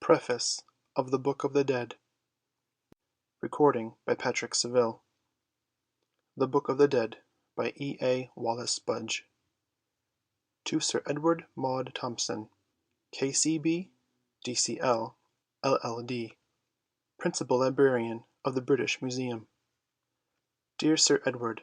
Preface of the Book of the Dead. Recording by Patrick Seville. The Book of the Dead by E. A. Wallis Budge. To Sir Edward Maud Thompson, K.C.B., D.C.L., LL.D., Principal Librarian of the British Museum. Dear Sir Edward,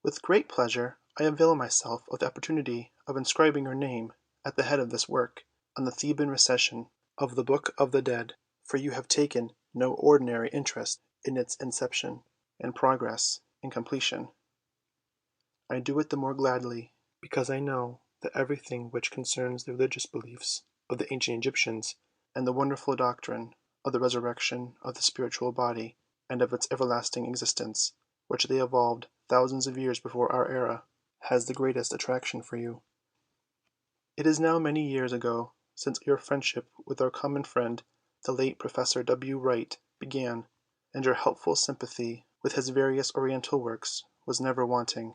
with great pleasure I avail myself of the opportunity of inscribing your name at the head of this work on the Theban Recension of the Book of the Dead, for you have taken no ordinary interest in its inception and progress and completion. I do it the more gladly, because I know that everything which concerns the religious beliefs of the ancient Egyptians, and the wonderful doctrine of the resurrection of the spiritual body and of its everlasting existence, which they evolved thousands of years before our era, has the greatest attraction for you. It is now many years ago since your friendship with our common friend, the late Professor W. Wright, began, and your helpful sympathy with his various Oriental works was never wanting.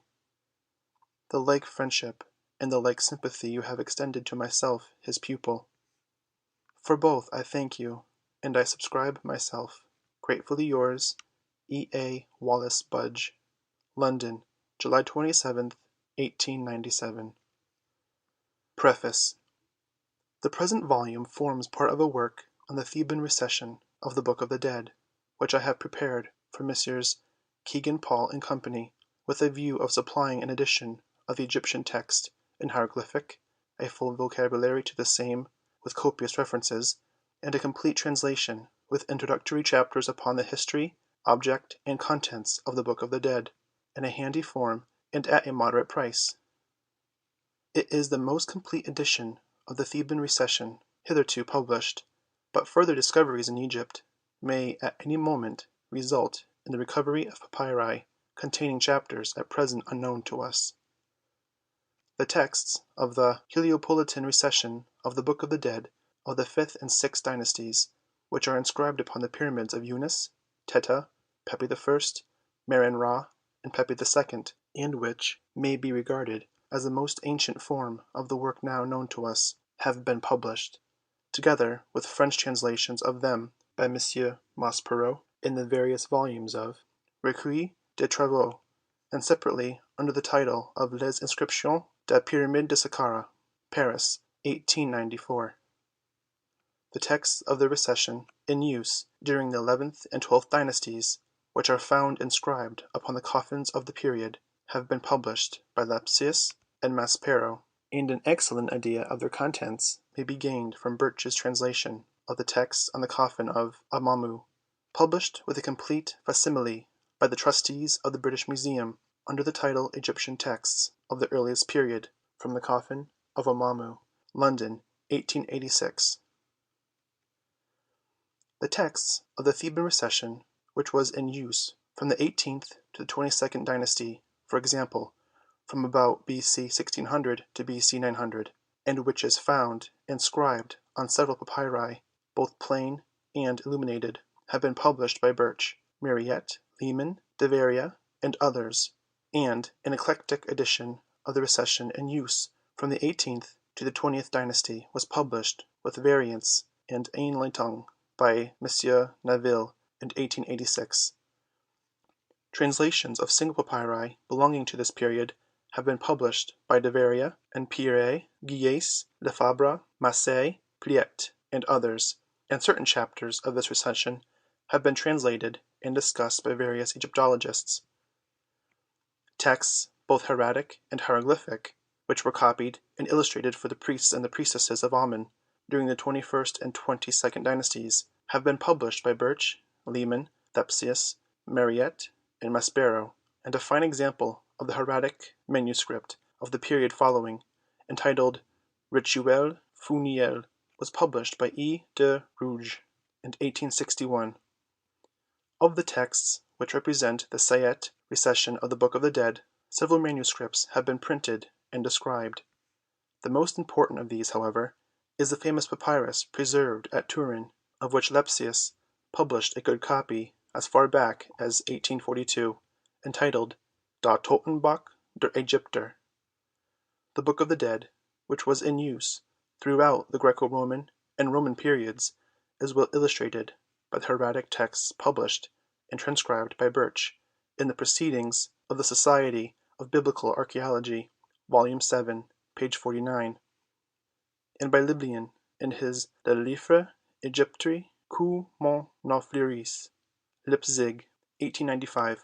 The like friendship and the like sympathy you have extended to myself, his pupil. For both I thank you, and I subscribe myself, gratefully yours, E. A. Wallis Budge. London, July 27th, 1897. Preface. The present volume forms part of a work on the Theban Recension of the Book of the Dead, which I have prepared for Messrs. Kegan Paul and Company, with a view of supplying an edition of the Egyptian text in hieroglyphic, a full vocabulary to the same, with copious references, and a complete translation, with introductory chapters upon the history, object, and contents of the Book of the Dead, in a handy form and at a moderate price. It is the most complete edition of the Theban Recension hitherto published, but further discoveries in Egypt may at any moment result in the recovery of papyri containing chapters at present unknown to us. The texts of the Heliopolitan Recension of the Book of the Dead of the 5th and 6th dynasties, which are inscribed upon the pyramids of Unas, Teta, Pepi I, Merenra, and Pepi II, and which may be regarded as the most ancient form of the work now known to us, have been published, together with French translations of them by M. Maspero, in the various volumes of Recueil de Travaux, and separately under the title of Les Inscriptions de la Pyramide de Saqqara, Paris, 1894. The texts of the Recension in use during the 11th and 12th dynasties, which are found inscribed upon the coffins of the period, have been published by Lepsius and Maspero, and an excellent idea of their contents may be gained from Birch's translation of the text on the coffin of Amamu, published with a complete facsimile by the trustees of the British Museum under the title Egyptian Texts of the Earliest Period from the Coffin of Amamu, London, 1886. The texts of the Theban Recension, which was in use from the 18th to the 22nd dynasty, for example, from about B.C. 1600 to B.C. 900, and which is found inscribed on several papyri, both plain and illuminated, have been published by Birch, Mariette, Lehmann, Deveria, and others, and an eclectic edition of the Recension in use from the 18th to the 20th dynasty was published with variants and Einleitung by M. Naville in 1886. Translations of single papyri belonging to this period have been published by Deveria and Pierre, Guies, Lefebvre, Massey, Pliet, and others, and certain chapters of this recension have been translated and discussed by various Egyptologists. Texts, both hieratic and hieroglyphic, which were copied and illustrated for the priests and the priestesses of Amen during the 21st and 22nd dynasties, have been published by Birch, Lehmann, Lepsius, Mariette, and Maspero, and a fine example of the hieratic manuscript of the period following, entitled Rituel Funèbre, was published by E. de Rouge in 1861. Of the texts which represent the Sai'te Recension of the Book of the Dead, several manuscripts have been printed and described. The most important of these, however, is the famous papyrus preserved at Turin, of which Lepsius published a good copy as far back as 1842, entitled Das Totenbuch der Ägypter. The Book of the Dead, which was in use throughout the Greco-Roman and Roman periods, is well illustrated by the hieratic texts published and transcribed by Budge in the Proceedings of the Society of Biblical Archaeology, Volume 7, page 49, and by Libnian in his Le Livre Egyptri que mon Novliris, Leipzig, 1895.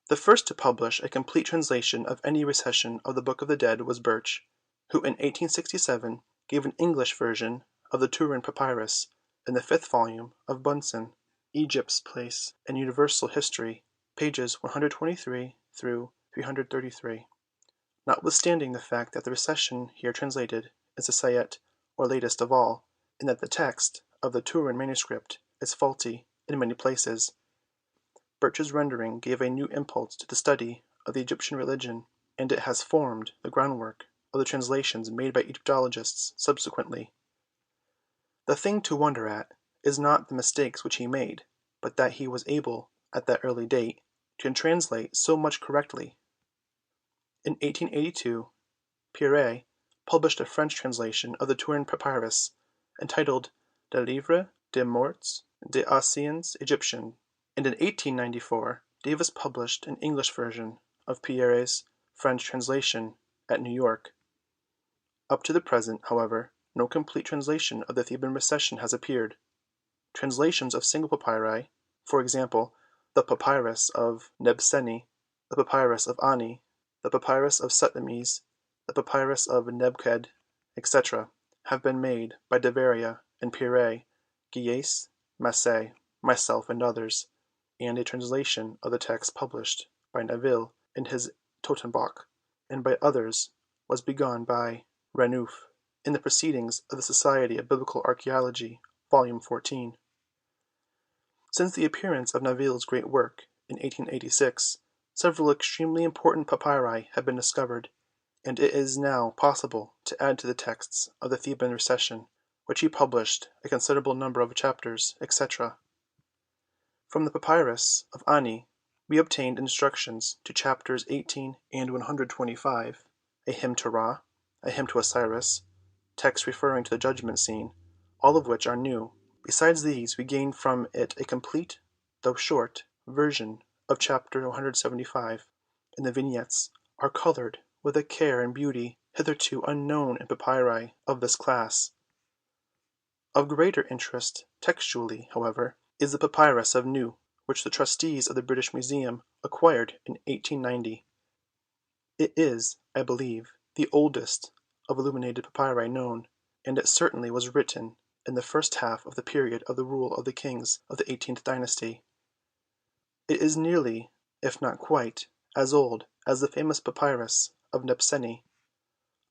The first to publish a complete translation of any recension of the Book of the Dead was Budge, who in 1867 gave an English version of the Turin Papyrus in the 5th volume of Bunsen, Egypt's Place in Universal History, pages 123 through 333. Notwithstanding the fact that the recension here translated is the Sayet, or latest of all, and that the text of the Turin manuscript is faulty in many places, Budge's rendering gave a new impulse to the study of the Egyptian religion, and it has formed the groundwork of the translations made by Egyptologists subsequently. The thing to wonder at is not the mistakes which he made, but that he was able, at that early date, to translate so much correctly. In 1882, Papyrus published a French translation of the Turin Papyrus, entitled Le Livre des Morts des Anciens Egyptiens, and in 1894 Davis published an English version of Papyrus' French translation at New York. Up to the present, however, no complete translation of the Theban Recension has appeared. Translations of single papyri, for example, the Papyrus of Nebseni, the Papyrus of Ani, the Papyrus of Sutnemes, the Papyrus of Nebked, etc., have been made by Deveria and Pierre, Guies, Massey, myself, and others, and a translation of the text published by Neville in his Totenbuch, and by others, was begun by Renouf in the Proceedings of the Society of Biblical Archaeology, Volume 14. Since the appearance of Neville's great work in 1886, several extremely important papyri have been discovered, and it is now possible to add to the texts of the Theban Recension, which he published, a considerable number of chapters, etc. From the Papyrus of Ani we obtained instructions to chapters 18 and 125, a hymn to Ra, a hymn to Osiris, texts referring to the judgment scene, all of which are new. Besides these, we gained from it a complete, though short, version of chapter 175, and the vignettes are colored with a care and beauty hitherto unknown in papyri of this class. Of greater interest textually, however, is the Papyrus of Nu, which the trustees of the British Museum acquired in 1890. It is, I believe, the oldest of illuminated papyri known, and it certainly was written in the first half of the period of the rule of the kings of the 18th dynasty. It is nearly, if not quite, as old as the famous Papyrus of Nebseni.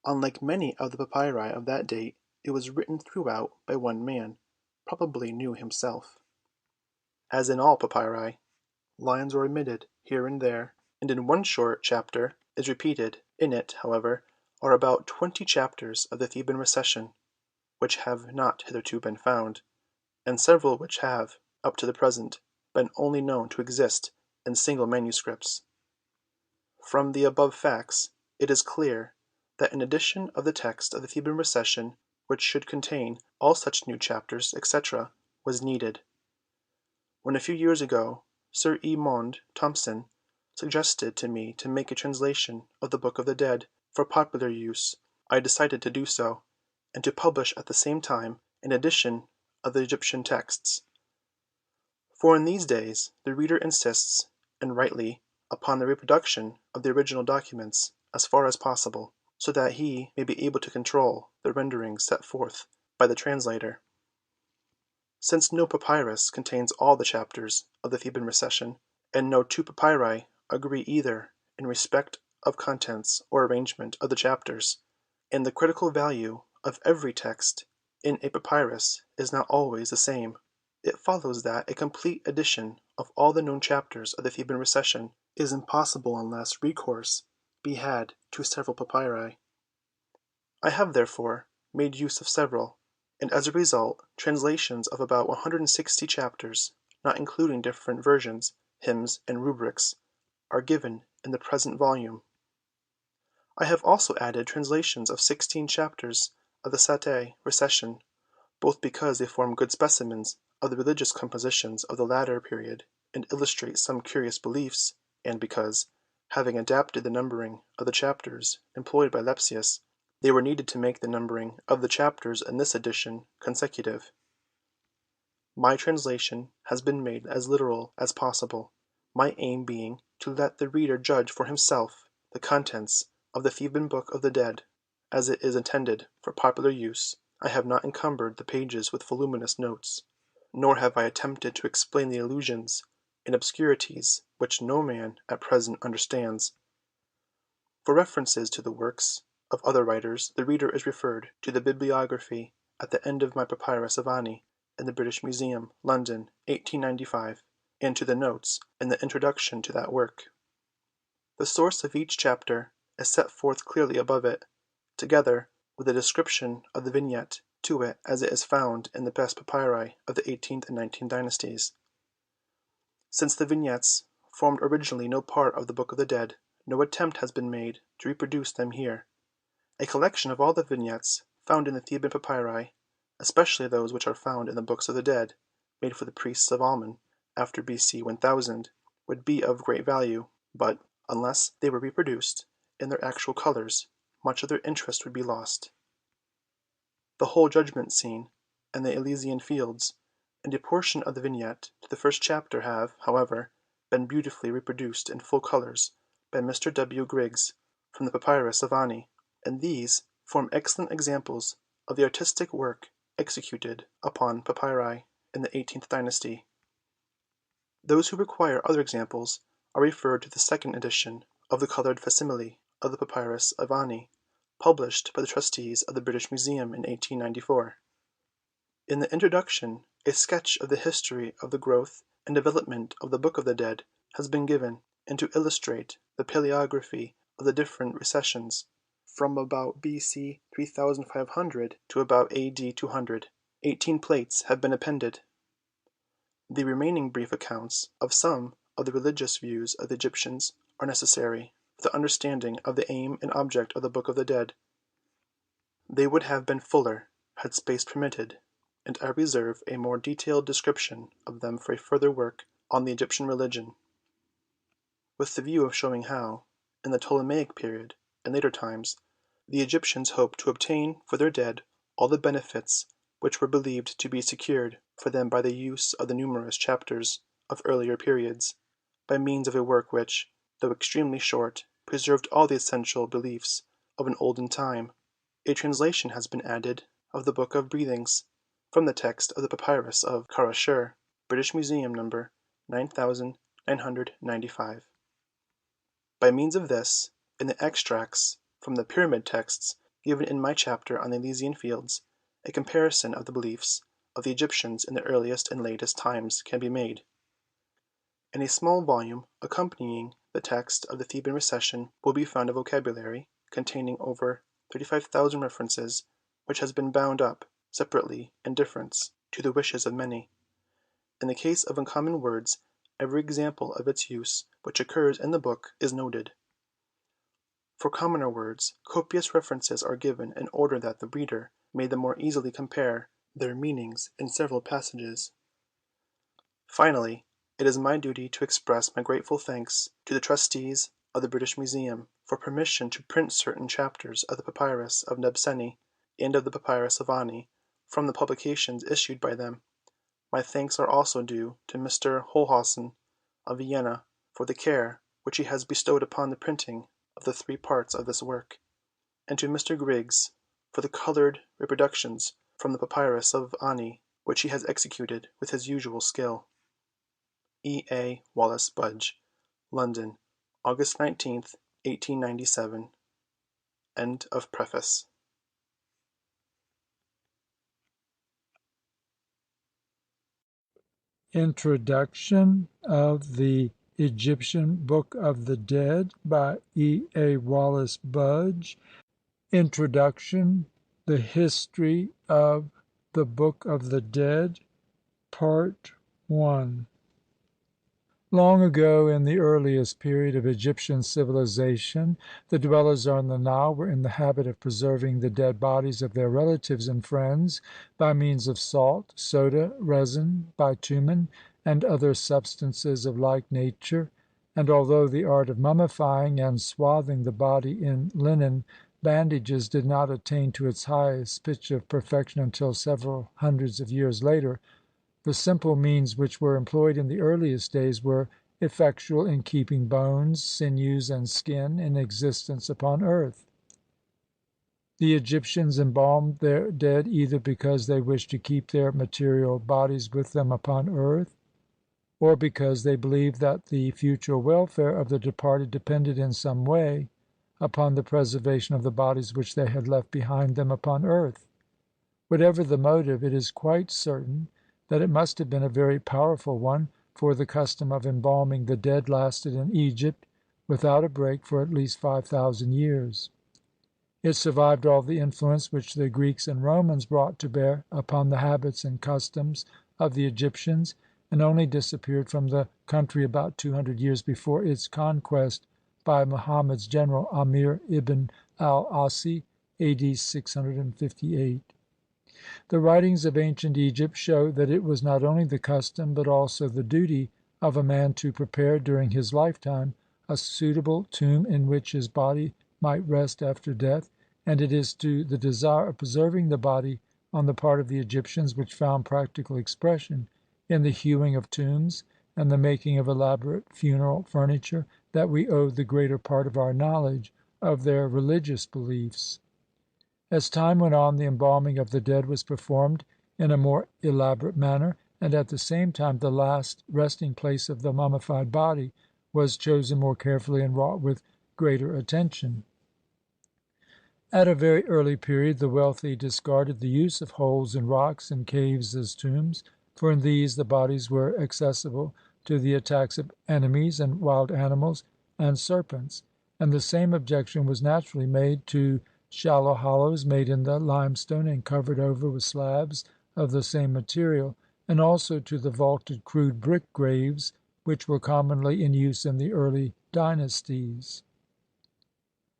Unlike many of the papyri of that date, it was written throughout by one man, probably Nu himself. As in all papyri, lines are omitted here and there, and in one short chapter is repeated. In it, however, are about 20 chapters of the Theban Recension, which have not hitherto been found, and several which have, up to the present, been only known to exist in single manuscripts. From the above facts it is clear that an edition of the text of the Theban Recension, which should contain all such new chapters, etc., was needed. When a few years ago Sir E. Maunde Thompson suggested to me to make a translation of the Book of the Dead for popular use, I decided to do so, and to publish at the same time an edition of the Egyptian texts. For in these days the reader insists, and rightly, upon the reproduction of the original documents as far as possible, so that he may be able to control the renderings set forth by the translator. Since no papyrus contains all the chapters of the Theban Recension, and no two papyri agree either in respect of contents or arrangement of the chapters, and the critical value of every text in a papyrus is not always the same, it follows that a complete edition of all the known chapters of the Theban Recension is impossible unless recourse be had to several papyri. I have, therefore, made use of several, and as a result translations of about 160 chapters, not including different versions, hymns, and rubrics, are given in the present volume. I have also added translations of 16 chapters of the Sate Recension, both because they form good specimens of the religious compositions of the latter period and illustrate some curious beliefs, and because, having adapted the numbering of the chapters employed by Lepsius, they were needed to make the numbering of the chapters in this edition consecutive. My translation has been made as literal as possible, my aim being to let the reader judge for himself the contents of the Theban Book of the Dead. As it is intended for popular use, I have not encumbered the pages with voluminous notes, nor have I attempted to explain the allusions and obscurities which no man at present understands. For references to the works of other writers the reader is referred to the bibliography at the end of my Papyrus of Ani in the British Museum, London, 1895, and to the notes in the introduction to that work. The source of each chapter is set forth clearly above it, together with a description of the vignette to it as it is found in the best papyri of the 18th and 19th dynasties. Since the vignettes formed originally no part of the Book of the Dead, no attempt has been made to reproduce them here. A collection of all the vignettes found in the Theban papyri, especially those which are found in the Books of the Dead, made for the priests of Amun after B.C. 1000, would be of great value, but, unless they were reproduced in their actual colors, much of their interest would be lost. The whole judgment scene and the Elysian fields, and a portion of the vignette to the first chapter have, however, been beautifully reproduced in full colors by Mr. W. Griggs from the Papyrus of Ani, and these form excellent examples of the artistic work executed upon papyri in the 18th dynasty. Those who require other examples are referred to the second edition of the colored facsimile of the Papyrus of Ani, published by the trustees of the British Museum in 1894. In the introduction a sketch of the history of the growth and development of the Book of the Dead has been given, and to illustrate the paleography of the different Recensions, from about B.C. 3500 to about A.D. 200, 18 plates have been appended. The remaining brief accounts of some of the religious views of the Egyptians are necessary for the understanding of the aim and object of the Book of the Dead. They would have been fuller had space permitted, and I reserve a more detailed description of them for a further work on the Egyptian religion, with the view of showing how, in the Ptolemaic period and later times, the Egyptians hoped to obtain for their dead all the benefits which were believed to be secured for them by the use of the numerous chapters of earlier periods, by means of a work which, though extremely short, preserved all the essential beliefs of an olden time. A translation has been added of the Book of Breathings from the text of the Papyrus of Karasher, British Museum, No. 9995. By means of this, in the extracts from the Pyramid texts given in my chapter on the Elysian fields, a comparison of the beliefs of the Egyptians in the earliest and latest times can be made. In a small volume accompanying the text of the Theban Recension will be found a vocabulary containing over 35,000 references, which has been bound up separately in deference to the wishes of many. In the case of uncommon words, every example of its use which occurs in the book is noted. For commoner words, copious references are given in order that the reader may the more easily compare their meanings in several passages. Finally, it is my duty to express my grateful thanks to the trustees of the British Museum for permission to print certain chapters of the Papyrus of Nebseni and of the Papyrus of Ani from the publications issued by them. My thanks are also due to Mr. Holhausen of Vienna for the care which he has bestowed upon the printing of the 3 parts of this work, and to Mr. Griggs for the colored reproductions from the Papyrus of Ani which he has executed with his usual skill. E. A. Wallis Budge, London, August 19th, 1897. End of preface. Introduction of the Egyptian Book of the Dead by E. A. Wallis Budge. Introduction. The History of the Book of the Dead, Part 1. Long ago, in the earliest period of Egyptian civilization, the dwellers on the Nile were in the habit of preserving the dead bodies of their relatives and friends by means of salt, soda, resin, bitumen, and other substances of like nature; and although the art of mummifying and swathing the body in linen bandages did not attain to its highest pitch of perfection until several hundreds of years later, the simple means which were employed in the earliest days were effectual in keeping bones, sinews, and skin in existence upon earth. The Egyptians embalmed their dead either because they wished to keep their material bodies with them upon earth, or because they believed that the future welfare of the departed depended in some way upon the preservation of the bodies which they had left behind them upon earth. Whatever the motive, it is quite certain that it must have been a very powerful one, for the custom of embalming the dead lasted in Egypt without a break for at least 5,000 years. It survived all the influence which the Greeks and Romans brought to bear upon the habits and customs of the Egyptians, and only disappeared from the country about 200 years before its conquest by Muhammad's general Amir ibn al-Asi, A.D. 658. The writings of ancient Egypt show that it was not only the custom but also the duty of a man to prepare, during his lifetime, a suitable tomb in which his body might rest after death, and it is to the desire of preserving the body on the part of the Egyptians, which found practical expression in the hewing of tombs and the making of elaborate funeral furniture, that we owe the greater part of our knowledge of their religious beliefs. As time went on, the embalming of the dead was performed in a more elaborate manner, and at the same time the last resting place of the mummified body was chosen more carefully and wrought with greater attention. At a very early period the wealthy discarded the use of holes in rocks and caves as tombs, for in these the bodies were accessible to the attacks of enemies and wild animals and serpents, and the same objection was naturally made to shallow hollows made in the limestone and covered over with slabs of the same material, and also to the vaulted crude brick graves which were commonly in use in the early dynasties.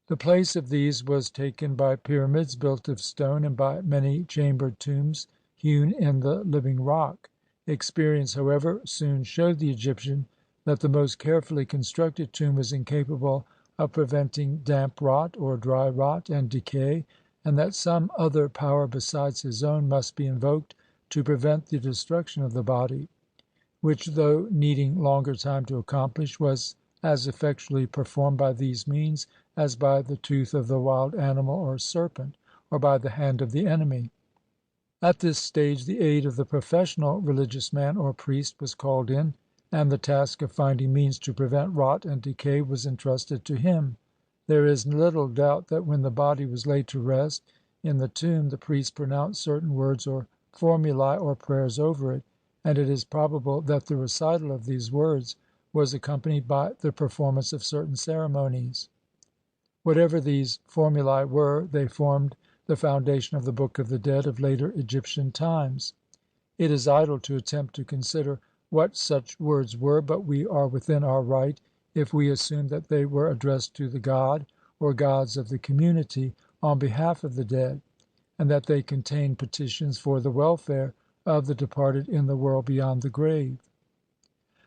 The place of these was taken by pyramids built of stone and by many chambered tombs hewn in the living rock. Experience, however, soon showed the Egyptian that the most carefully constructed tomb was incapable of preventing damp rot or dry rot and decay, and that some other power besides his own must be invoked to prevent the destruction of the body, which, though needing longer time to accomplish, was as effectually performed by these means as by the tooth of the wild animal or serpent, or by the hand of the enemy. At this stage the aid of the professional religious man or priest was called in, and the task of finding means to prevent rot and decay was entrusted to him. There is little doubt that when the body was laid to rest in the tomb, the priest pronounced certain words or formulae or prayers over it, and it is probable that the recital of these words was accompanied by the performance of certain ceremonies. Whatever these formulae were, they formed the foundation of the Book of the Dead of later Egyptian times. It is idle to attempt to consider what such words were, but we are within our right if we assume that they were addressed to the god or gods of the community on behalf of the dead, and that they contained petitions for the welfare of the departed in the world beyond the grave.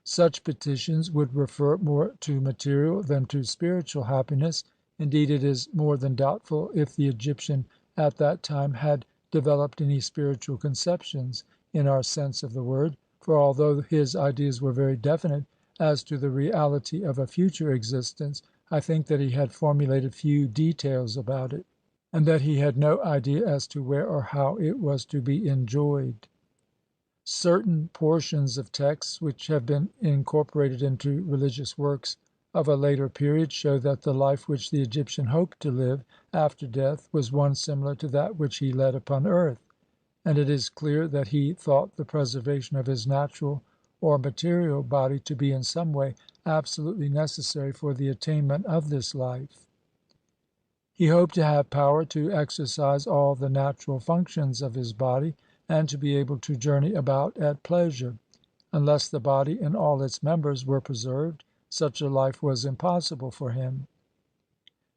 Such petitions would refer more to material than to spiritual happiness. Indeed, it is more than doubtful if the Egyptian at that time had developed any spiritual conceptions in our sense of the word, for although his ideas were very definite as to the reality of a future existence, I think that he had formulated few details about it, and that he had no idea as to where or how it was to be enjoyed. Certain portions of texts which have been incorporated into religious works of a later period show that the life which the Egyptian hoped to live after death was one similar to that which he led upon earth, and it is clear that he thought the preservation of his natural or material body to be in some way absolutely necessary for the attainment of this life. He hoped to have power to exercise all the natural functions of his body, and to be able to journey about at pleasure. Unless the body and all its members were preserved, such a life was impossible for him.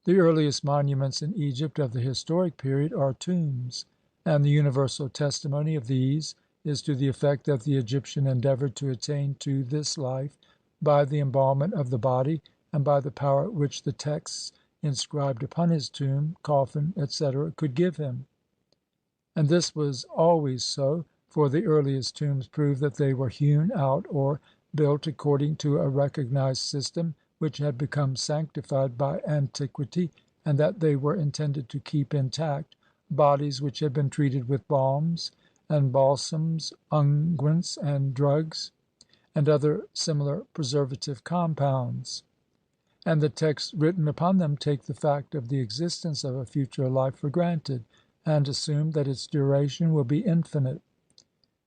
The earliest monuments in Egypt of the historic period are tombs, and the universal testimony of these is to the effect that the Egyptian endeavoured to attain to this life by the embalmment of the body, and by the power which the texts inscribed upon his tomb, coffin, etc., could give him. And this was always so, for the earliest tombs prove that they were hewn out or built according to a recognized system which had become sanctified by antiquity, and that they were intended to keep intact bodies which had been treated with balms and balsams, unguents and drugs, and other similar preservative compounds. And the texts written upon them take the fact of the existence of a future life for granted, and assume that its duration will be infinite.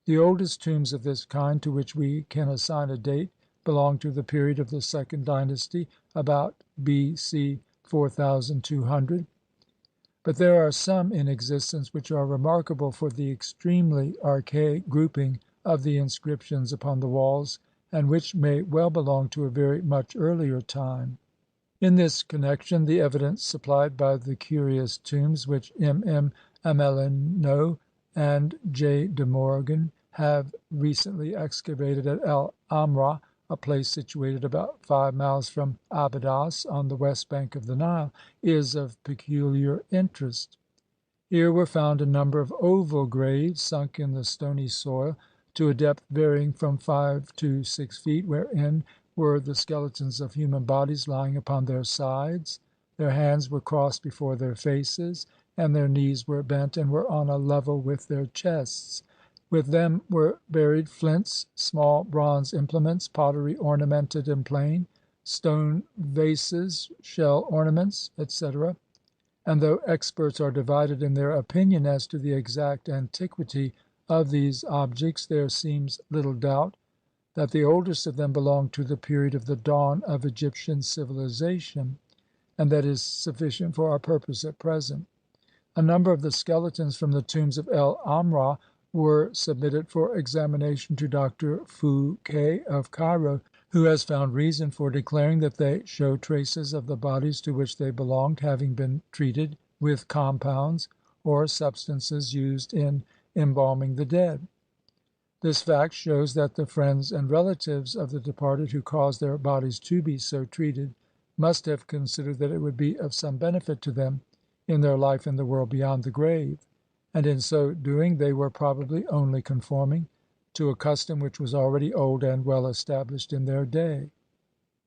The oldest tombs of this kind to which we can assign a date belong to the period of the second dynasty, about B.C. 4200. But there are some in existence which are remarkable for the extremely archaic grouping of the inscriptions upon the walls, and which may well belong to a very much earlier time. In this connection, the evidence supplied by the curious tombs which M. Amelino and J. de Morgan have recently excavated at El Amrah, a place situated about 5 miles from Abydos on the west bank of the Nile, is of peculiar interest. Here were found a number of oval graves sunk in the stony soil to a depth varying from 5 to 6 feet, wherein were the skeletons of human bodies lying upon their sides. Their hands were crossed before their faces, and their knees were bent and were on a level with their chests. With them were buried flints, small bronze implements, pottery ornamented and plain, stone vases, shell ornaments, etc. And though experts are divided in their opinion as to the exact antiquity of these objects, there seems little doubt that the oldest of them belong to the period of the dawn of Egyptian civilization, and that is sufficient for our purpose at present. A number of the skeletons from the tombs of El Amrah were submitted for examination to Dr. Fouquet of Cairo, who has found reason for declaring that they show traces of the bodies to which they belonged having been treated with compounds or substances used in embalming the dead. This fact shows that the friends and relatives of the departed who caused their bodies to be so treated must have considered that it would be of some benefit to them in their life in the world beyond the grave, and in so doing they were probably only conforming to a custom which was already old and well established in their day.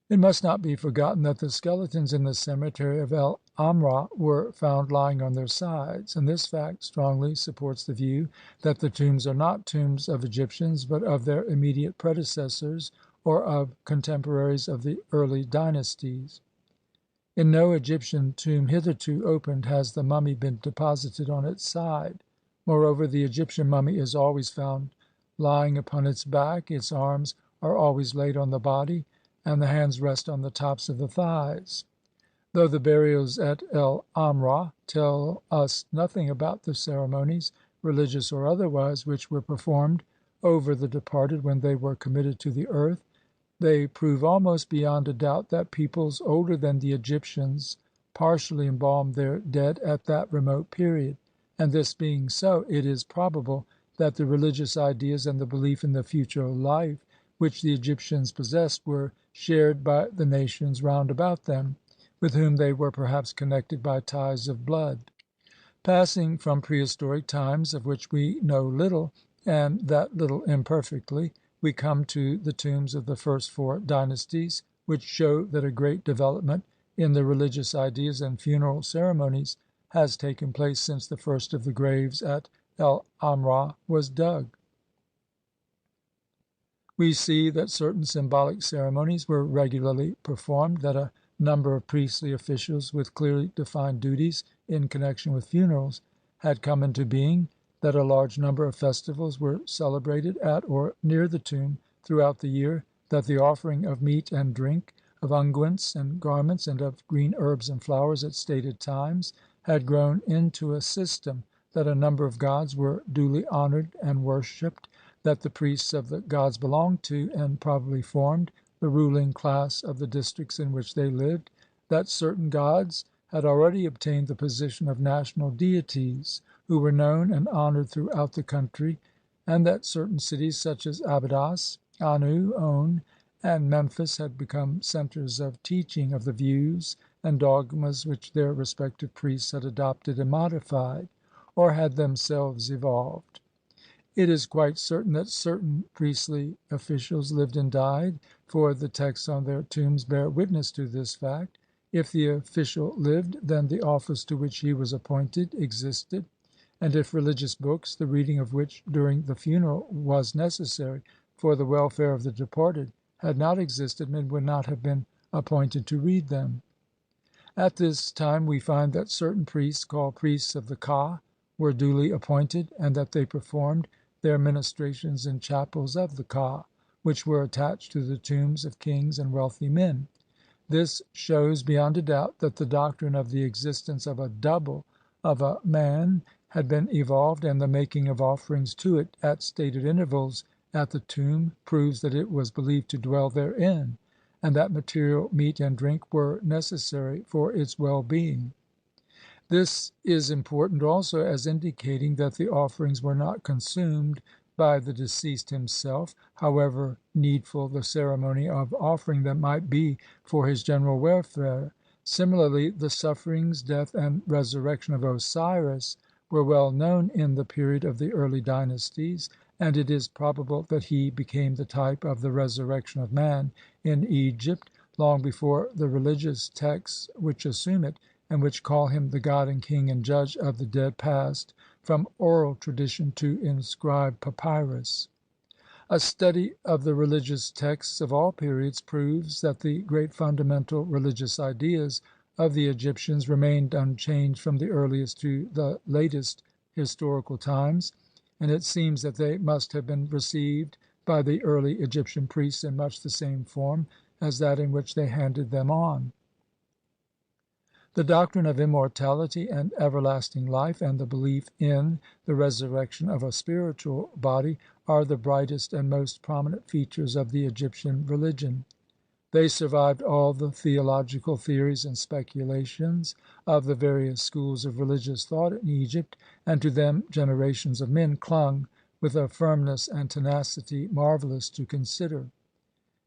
It must not be forgotten that the skeletons in the cemetery of El Amrah were found lying on their sides, and this fact strongly supports the view that the tombs are not tombs of Egyptians, but of their immediate predecessors or of contemporaries of the early dynasties. In no Egyptian tomb hitherto opened has the mummy been deposited on its side. Moreover, the Egyptian mummy is always found lying upon its back, its arms are always laid on the body, and the hands rest on the tops of the thighs. Though the burials at El Amrah tell us nothing about the ceremonies, religious or otherwise, which were performed over the departed when they were committed to the earth, they prove almost beyond a doubt that peoples older than the Egyptians partially embalmed their dead at that remote period, and this being so, it is probable that the religious ideas and the belief in the future life which the Egyptians possessed were shared by the nations round about them, with whom they were perhaps connected by ties of blood. Passing from prehistoric times, of which we know little, and that little imperfectly, we come to the tombs of the first 4 dynasties, which show that a great development in the religious ideas and funeral ceremonies has taken place since the first of the graves at El Amrah was dug. We see that certain symbolic ceremonies were regularly performed, that a number of priestly officials with clearly defined duties in connection with funerals had come into being, that a large number of festivals were celebrated at or near the tomb throughout the year, that the offering of meat and drink, of unguents and garments, and of green herbs and flowers at stated times had grown into a system, that a number of gods were duly honored and worshipped, that the priests of the gods belonged to, and probably formed, the ruling class of the districts in which they lived; that certain gods had already obtained the position of national deities, who were known and honored throughout the country; and that certain cities, such as Abydos, Anu, On, and Memphis, had become centers of teaching of the views and dogmas which their respective priests had adopted and modified, or had themselves evolved. It is quite certain that certain priestly officials lived and died, for the texts on their tombs bear witness to this fact. If the official lived, then the office to which he was appointed existed, and if religious books, the reading of which during the funeral was necessary for the welfare of the departed, had not existed, men would not have been appointed to read them. At this time we find that certain priests, called priests of the Ka, were duly appointed, and that they performed their ministrations in chapels of the Ka, which were attached to the tombs of kings and wealthy men. This shows beyond a doubt that the doctrine of the existence of a double of a man had been evolved, and the making of offerings to it at stated intervals at the tomb proves that it was believed to dwell therein, and that material meat and drink were necessary for its well-being. This is important also as indicating that the offerings were not consumed by the deceased himself, however needful the ceremony of offering them might be for his general welfare. Similarly, the sufferings, death, and resurrection of Osiris were well known in the period of the early dynasties, and it is probable that he became the type of the resurrection of man in Egypt long before the religious texts which assume it, and which call him the god and king and judge of the dead, passed from oral tradition to inscribed papyrus. A study of the religious texts of all periods proves that the great fundamental religious ideas of the Egyptians remained unchanged from the earliest to the latest historical times, and it seems that they must have been received by the early Egyptian priests in much the same form as that in which they handed them on. The doctrine of immortality and everlasting life, and the belief in the resurrection of a spiritual body, are the brightest and most prominent features of the Egyptian religion. They survived all the theological theories and speculations of the various schools of religious thought in Egypt, and to them generations of men clung with a firmness and tenacity marvelous to consider.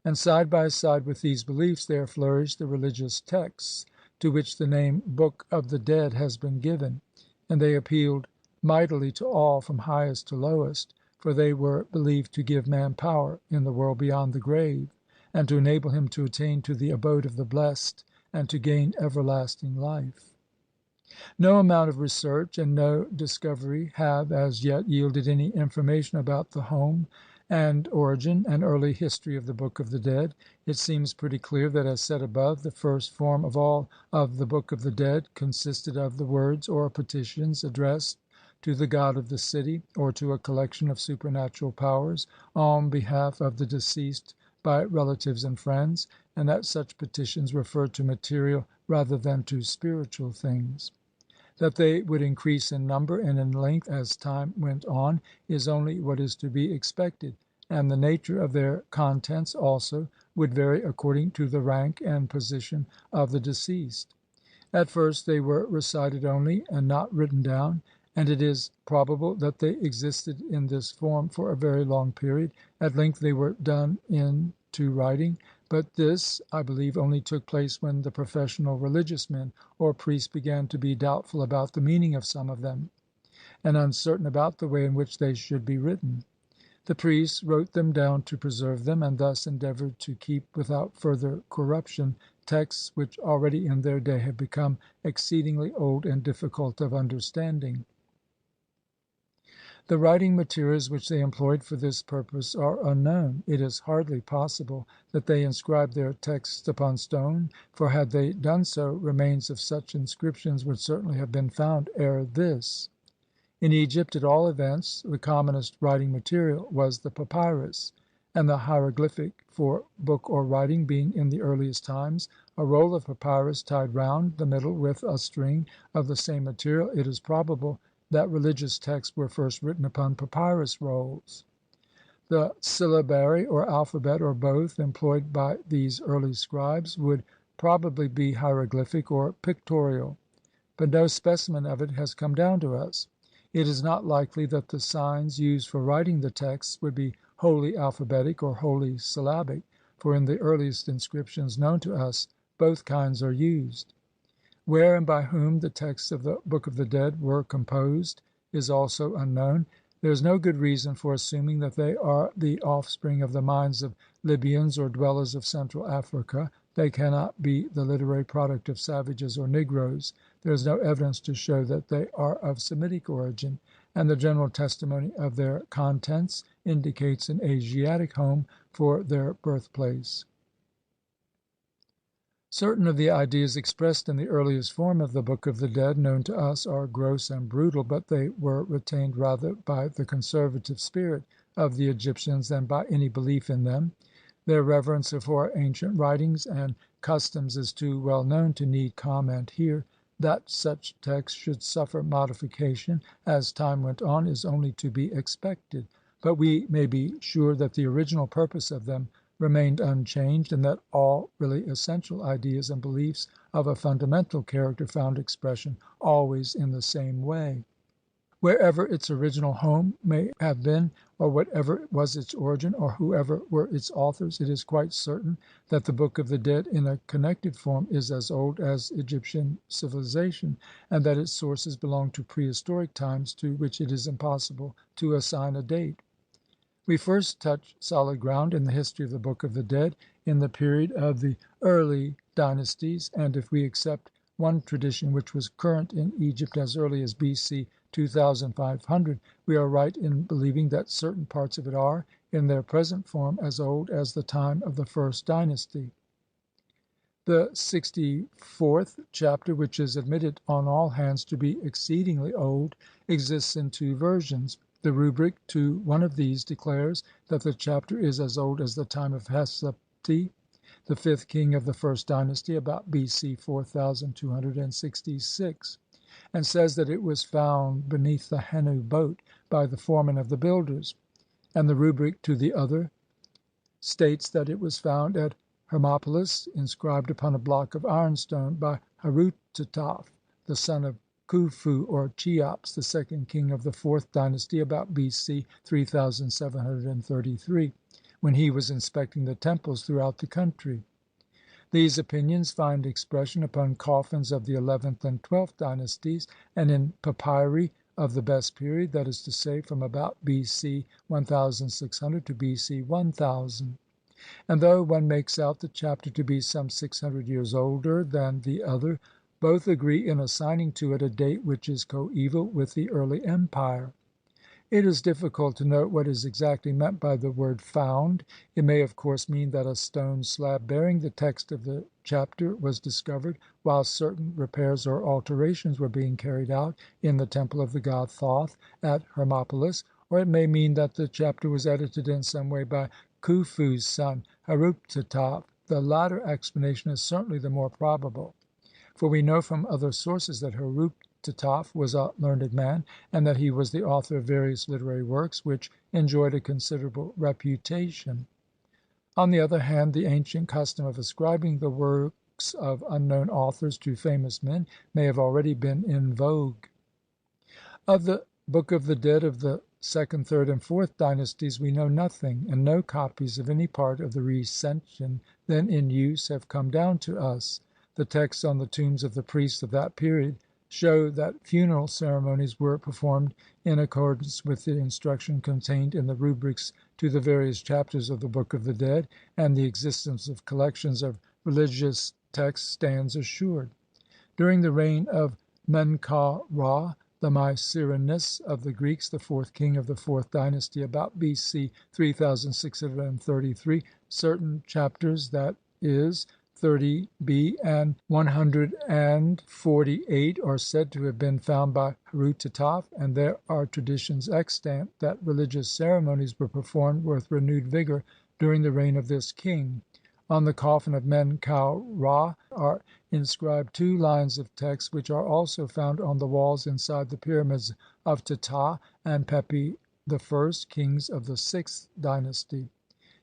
And side by side with these beliefs there flourished the religious texts, to which the name Book of the Dead has been given, and they appealed mightily to all from highest to lowest, for they were believed to give man power in the world beyond the grave, and to enable him to attain to the abode of the blessed and to gain everlasting life. No amount of research and no discovery have as yet yielded any information about the home and origin and early history of the Book of the Dead. It seems pretty clear that, as said above, the first form of all of the Book of the Dead consisted of the words or petitions addressed to the god of the city, or to a collection of supernatural powers on behalf of the deceased by relatives and friends, and that such petitions referred to material rather than to spiritual things. That they would increase in number and in length as time went on is only what is to be expected, and the nature of their contents also would vary according to the rank and position of the deceased. At first they were recited only and not written down, and it is probable that they existed in this form for a very long period. At length they were done into writing, but this, I believe, only took place when the professional religious men or priests began to be doubtful about the meaning of some of them, and uncertain about the way in which they should be written. The priests wrote them down to preserve them, and thus endeavoured to keep without further corruption texts which already in their day had become exceedingly old and difficult of understanding. The writing materials which they employed for this purpose are unknown. It is hardly possible that they inscribed their texts upon stone, for had they done so, remains of such inscriptions would certainly have been found ere this. In Egypt, at all events, the commonest writing material was the papyrus, and the hieroglyphic for book or writing being in the earliest times a roll of papyrus tied round the middle with a string of the same material, it is probable that religious texts were first written upon papyrus rolls. The syllabary or alphabet, or both, employed by these early scribes would probably be hieroglyphic or pictorial, but no specimen of it has come down to us. It is not likely that the signs used for writing the texts would be wholly alphabetic or wholly syllabic, for in the earliest inscriptions known to us both kinds are used. Where and by whom the texts of the Book of the Dead were composed is also unknown. There is no good reason for assuming that they are the offspring of the minds of Libyans or dwellers of Central Africa. They cannot be the literary product of savages or negroes. There is no evidence to show that they are of Semitic origin, and the general testimony of their contents indicates an Asiatic home for their birthplace. Certain of the ideas expressed in the earliest form of the Book of the Dead known to us are gross and brutal, but they were retained rather by the conservative spirit of the Egyptians than by any belief in them. Their reverence for ancient writings and customs is too well known to need comment here. That such texts should suffer modification as time went on is only to be expected, but we may be sure that the original purpose of them remained unchanged, and that all really essential ideas and beliefs of a fundamental character found expression always in the same way. Wherever its original home may have been, or whatever was its origin, or whoever were its authors, it is quite certain that the Book of the Dead in a connected form is as old as Egyptian civilization, and that its sources belong to prehistoric times to which it is impossible to assign a date. We first touch solid ground in the history of the Book of the Dead in the period of the early dynasties, and if we accept one tradition which was current in Egypt as early as B.C. 2500, we are right in believing that certain parts of it are, in their present form, as old as the time of the first dynasty. The 64th chapter, which is admitted on all hands to be exceedingly old, exists in two versions. The rubric to one of these declares that the chapter is as old as the time of Hesepti, the fifth king of the first dynasty, about B.C. 4266, and says that it was found beneath the Hennu boat by the foreman of the builders, and the rubric to the other states that it was found at Hermopolis, inscribed upon a block of ironstone, by Haruttataf, the son of Khufu or Cheops, the second king of the fourth dynasty, about B.C. 3733, when he was inspecting the temples throughout the country. These opinions find expression upon coffins of the 11th and 12th dynasties, and in papyri of the best period, that is to say, from about B.C. 1600 to B.C. 1000. And though one makes out the chapter to be some 600 years older than the other, both agree in assigning to it a date which is coeval with the early empire. It is difficult to know what is exactly meant by the word found. It may of course mean that a stone slab bearing the text of the chapter was discovered while certain repairs or alterations were being carried out in the temple of the god Thoth at Hermopolis, or it may mean that the chapter was edited in some way by Khufu's son Haruttataf. The latter explanation is certainly the more probable, for we know from other sources that Haruttataf was a learned man, and that he was the author of various literary works which enjoyed a considerable reputation. On the other hand, the ancient custom of ascribing the works of unknown authors to famous men may have already been in vogue. Of the Book of the Dead of the second, third, and fourth dynasties we know nothing, and no copies of any part of the recension then in use have come down to us. The texts on the tombs of the priests of that period show that funeral ceremonies were performed in accordance with the instruction contained in the rubrics to the various chapters of the Book of the Dead, and the existence of collections of religious texts stands assured. During the reign of Menkaura, the Mycerinus of the Greeks, the fourth king of the fourth dynasty, about B.C. 3633, certain chapters, that is, 30b and 148, are said to have been found by Haruttataf, and there are traditions extant that religious ceremonies were performed with renewed vigour during the reign of this king. On the coffin of Men-kau-Ra are inscribed two lines of text which are also found on the walls inside the pyramids of Teta and Pepi the first kings of the sixth dynasty.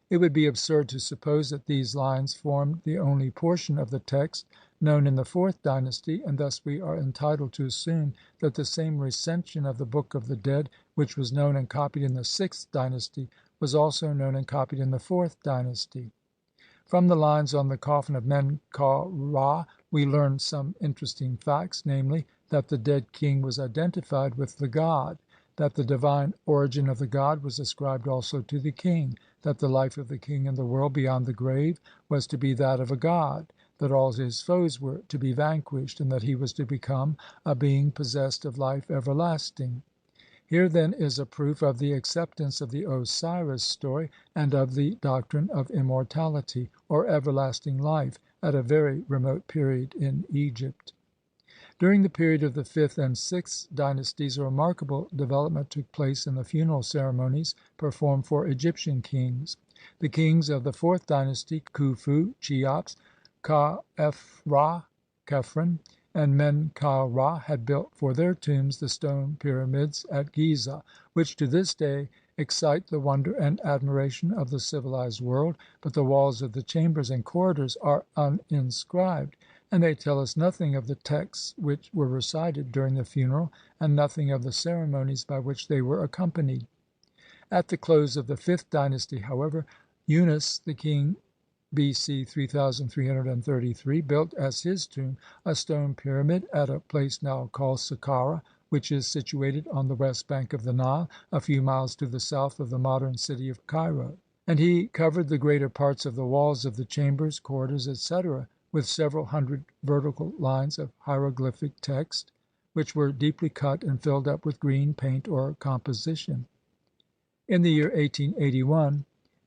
It would be absurd to suppose that these lines formed the only portion of the text known in the fourth dynasty, and thus we are entitled to assume that the same recension of the Book of the Dead, which was known and copied in the sixth dynasty, was also known and copied in the fourth dynasty. From the lines on the coffin of Men kau Ra we learn some interesting facts, namely, that the dead king was identified with the god, that the divine origin of the god was ascribed also to the king, that the life of the king in the world beyond the grave was to be that of a god, that all his foes were to be vanquished, and that he was to become a being possessed of life everlasting. Here then is a proof of the acceptance of the Osiris story and of the doctrine of immortality, or everlasting life, at a very remote period in Egypt. During the period of the fifth and sixth dynasties a remarkable development took place in the funeral ceremonies performed for Egyptian kings. The kings of the fourth dynasty, Khufu, Cheops, Ka-eph-ra, Khephren, and Men kau Ra, had built for their tombs the stone pyramids at Giza, which to this day excite the wonder and admiration of the civilized world, but the walls of the chambers and corridors are uninscribed, and they tell us nothing of the texts which were recited during the funeral, and nothing of the ceremonies by which they were accompanied. At the close of the fifth dynasty, however, Unas, the king, B.C. 3333, built as his tomb a stone pyramid at a place now called Saqqara, which is situated on the west bank of the Nile, a few miles to the south of the modern city of Cairo. And he covered the greater parts of the walls of the chambers, corridors, etc., with several hundred vertical lines of hieroglyphic text, which were deeply cut and filled up with green paint or composition. In the year 1881,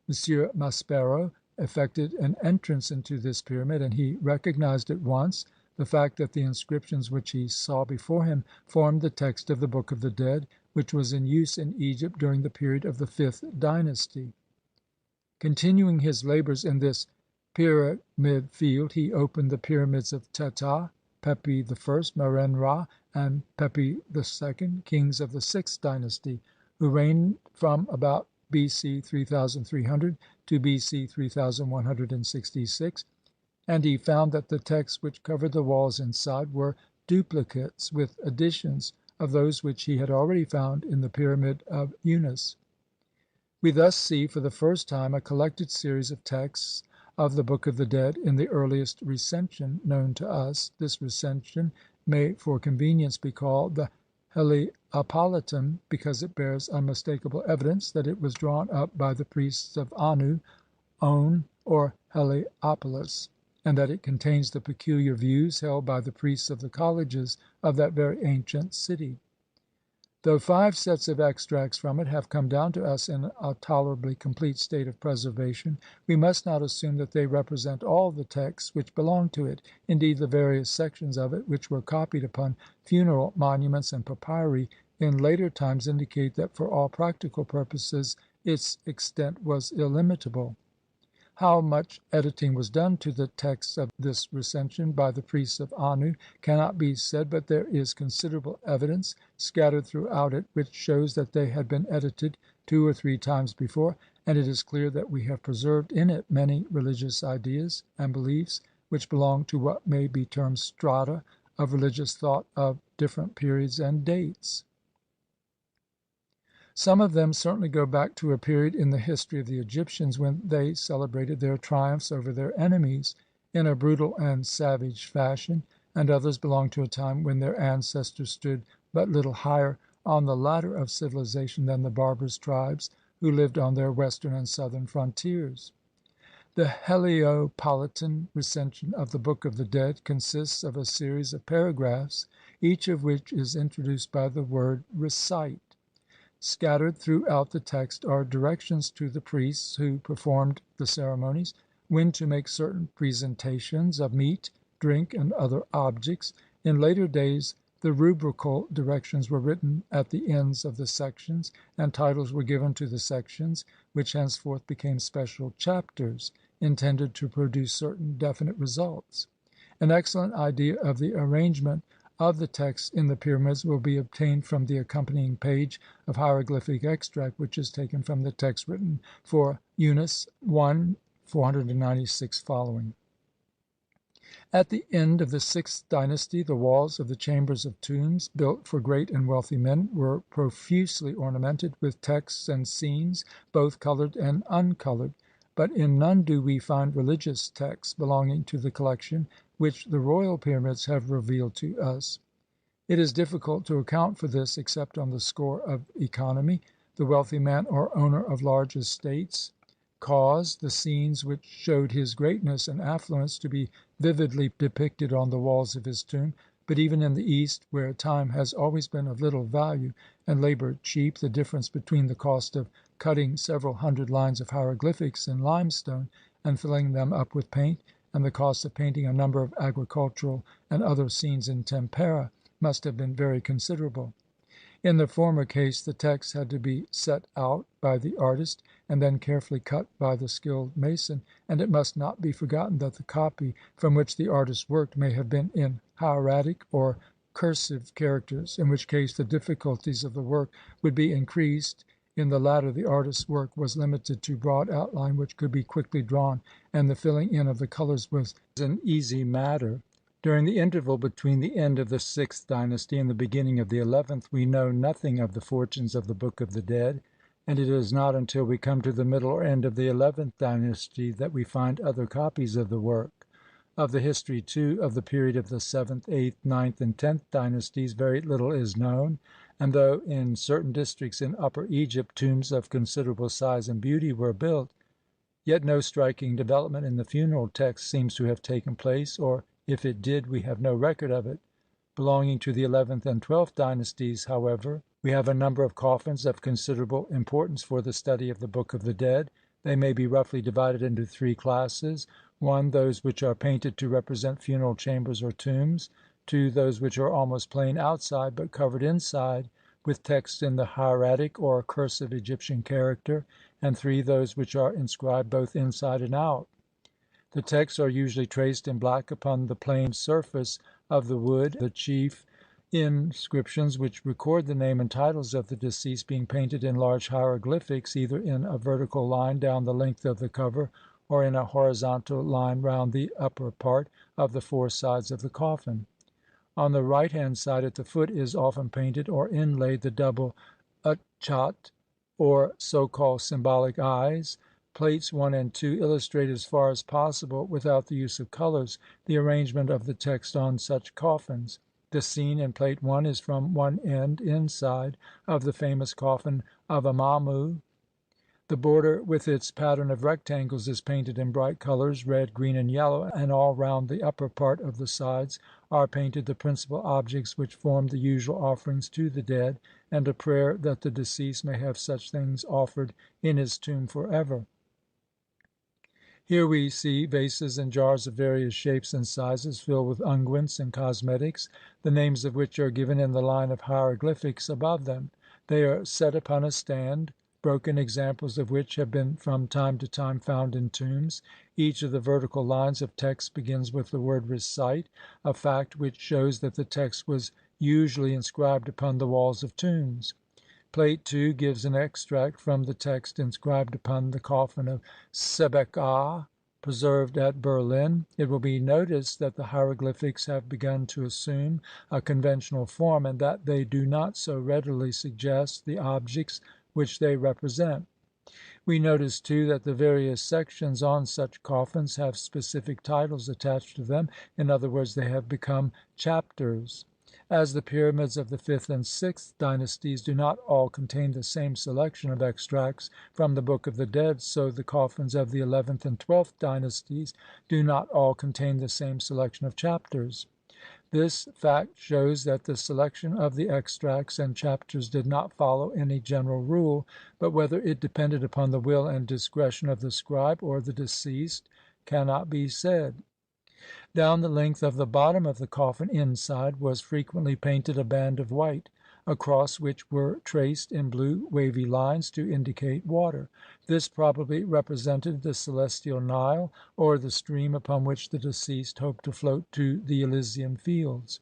M. Maspero effected an entrance into this pyramid, and he recognized at once the fact that the inscriptions which he saw before him formed the text of the Book of the Dead, which was in use in Egypt during the period of the fifth dynasty. Continuing his labors in this pyramid field, he opened the pyramids of Teta, Pepi I, Meren Ra, and Pepi II, kings of the sixth dynasty, who reigned from about B.C. 3300 to B.C. 3166, and he found that the texts which covered the walls inside were duplicates, with additions, of those which he had already found in the pyramid of Unas. We thus see for the first time a collected series of texts of the Book of the Dead in the earliest recension known to us. This recension may for convenience be called the Heliopolitan, because it bears unmistakable evidence that it was drawn up by the priests of Anu, On, or Heliopolis, and that it contains the peculiar views held by the priests of the colleges of that very ancient city. Though 5 sets of extracts from it have come down to us in a tolerably complete state of preservation, we must not assume that they represent all the texts which belong to it. Indeed, the various sections of it which were copied upon funeral monuments and papyri in later times indicate that for all practical purposes its extent was illimitable. How much editing was done to the texts of this recension by the priests of Anu cannot be said, but there is considerable evidence scattered throughout it which shows that they had been edited 2 or 3 times before, and it is clear that we have preserved in it many religious ideas and beliefs which belong to what may be termed strata of religious thought of different periods and dates. Some of them certainly go back to a period in the history of the Egyptians when they celebrated their triumphs over their enemies in a brutal and savage fashion, and others belong to a time when their ancestors stood but little higher on the ladder of civilization than the barbarous tribes who lived on their western and southern frontiers. The Heliopolitan recension of the Book of the Dead consists of a series of paragraphs, each of which is introduced by the word recite. Scattered throughout the text are directions to the priests who performed the ceremonies, when to make certain presentations of meat, drink, and other objects. In later days the rubrical directions were written at the ends of the sections, and titles were given to the sections, which henceforth became special chapters, intended to produce certain definite results. An excellent idea of the arrangement of the text in the pyramids will be obtained from the accompanying page of hieroglyphic extract, which is taken from the text written for Unas 1 496 following. At the end of the sixth dynasty the walls of the chambers of tombs, built for great and wealthy men, were profusely ornamented with texts and scenes, both colored and uncolored, but in none do we find religious texts belonging to the collection which the royal pyramids have revealed to us. It is difficult to account for this except on the score of economy. The wealthy man or owner of large estates caused the scenes which showed his greatness and affluence to be vividly depicted on the walls of his tomb, but even in the East, where time has always been of little value and labor cheap, the difference between the cost of cutting several hundred lines of hieroglyphics in limestone and filling them up with paint, and the cost of painting a number of agricultural and other scenes in tempera, must have been very considerable. In the former case the text had to be set out by the artist, and then carefully cut by the skilled mason, and it must not be forgotten that the copy from which the artist worked may have been in hieratic or cursive characters, in which case the difficulties of the work would be increased. In the latter the artist's work was limited to broad outline, which could be quickly drawn, and the filling in of the colors was an easy matter. During the interval between the end of the sixth dynasty and the beginning of the 11th we know nothing of the fortunes of the Book of the Dead, and it is not until we come to the middle or end of the 11th dynasty that we find other copies of the work. Of the history, too, of the period of the 7th, 8th, 9th, and 10th dynasties very little is known, and though in certain districts in Upper Egypt tombs of considerable size and beauty were built, yet no striking development in the funeral text seems to have taken place, or if it did, we have no record of it. Belonging to the 11th and 12th dynasties, however, we have a number of coffins of considerable importance for the study of the Book of the Dead. They may be roughly divided into three classes: 1, those which are painted to represent funeral chambers or tombs; 2, those which are almost plain outside, but covered inside with text in the hieratic or cursive Egyptian character; and 3, those which are inscribed both inside and out. The texts are usually traced in black upon the plain surface of the wood, the chief inscriptions which record the name and titles of the deceased being painted in large hieroglyphics, either in a vertical line down the length of the cover, or in a horizontal line round the upper part of the four sides of the coffin. On the right hand side at the foot is often painted or inlaid the double Utchat, or so-called symbolic eyes. Plates 1 and 2 illustrate as far as possible, without the use of colors, the arrangement of the text on such coffins. The scene in Plate 1 is from one end inside of the famous coffin of Amamu. The border with its pattern of rectangles is painted in bright colors, red, green, and yellow, and all round the upper part of the sides are painted the principal objects which form the usual offerings to the dead, and a prayer that the deceased may have such things offered in his tomb for ever. Here we see vases and jars of various shapes and sizes, filled with unguents and cosmetics, the names of which are given in the line of hieroglyphics above them. They are set upon a stand, broken examples of which have been from time to time found in tombs. Each of the vertical lines of text begins with the word recite, a fact which shows that the text was usually inscribed upon the walls of tombs. Plate 2 gives an extract from the text inscribed upon the coffin of Sebekah, preserved at Berlin. It will be noticed that the hieroglyphics have begun to assume a conventional form, and that they do not so readily suggest the objects which they represent. We notice, too, that the various sections on such coffins have specific titles attached to them. In other words, they have become chapters. As the pyramids of the 5th and 6th dynasties do not all contain the same selection of extracts from the Book of the Dead, so the coffins of the 11th and 12th dynasties do not all contain the same selection of chapters. This fact shows that the selection of the extracts and chapters did not follow any general rule, but whether it depended upon the will and discretion of the scribe or the deceased cannot be said. Down the length of the bottom of the coffin inside was frequently painted a band of white, across which were traced in blue wavy lines to indicate water. This probably represented the celestial Nile, or the stream upon which the deceased hoped to float to the Elysian fields.